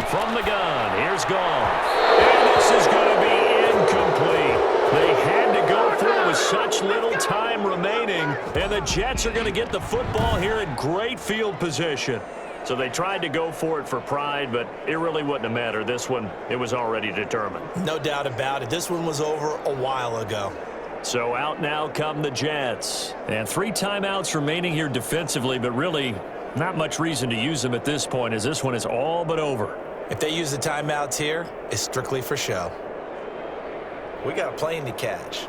From the gun, here's Goff. And this is going to be incomplete. They had to go for it with such little time remaining, and the Jets are going to get the football here in great field position. So they tried to go for it for pride, but it really wouldn't have mattered. This one, it was already determined. No doubt about it. This one was over a while ago. So out now come the Jets. And 3 timeouts remaining here defensively, but really not much reason to use them at this point as this one is all but over. If they use the timeouts here, it's strictly for show. We got a plane to catch.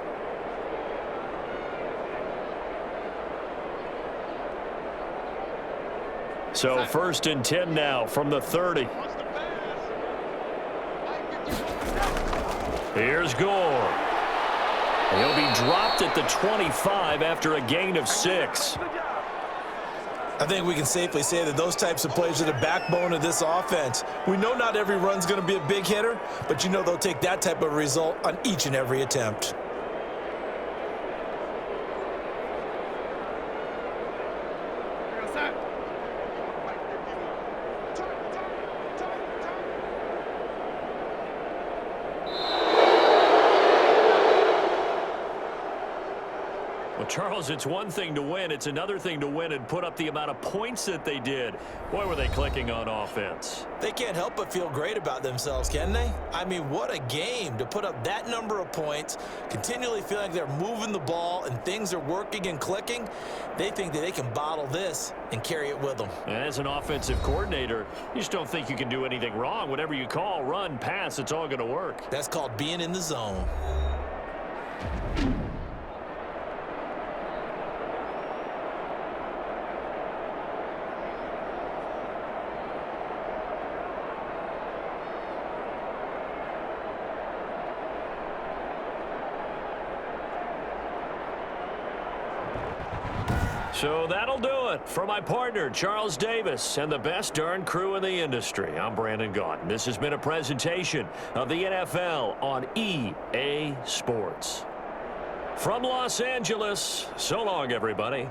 So first and 10 now from the 30. Here's Gore. He'll be dropped at the 25 after a gain of 6. I think we can safely say that those types of plays are the backbone of this offense. We know not every run's going to be a big hitter, but you know they'll take that type of result on each and every attempt. Well, Charles, it's one thing to win. It's another thing to win and put up the amount of points that they did. Boy, were they clicking on offense. They can't help but feel great about themselves, can they? I mean, what a game to put up that number of points, continually feeling like they're moving the ball and things are working and clicking. They think that they can bottle this and carry it with them. As an offensive coordinator, you just don't think you can do anything wrong. Whatever you call, run, pass, it's all going to work. That's called being in the zone. So that'll do it for my partner, Charles Davis, and the best darn crew in the industry. I'm Brandon Gaudin. This has been a presentation of the NFL on EA Sports. From Los Angeles, so long, everybody.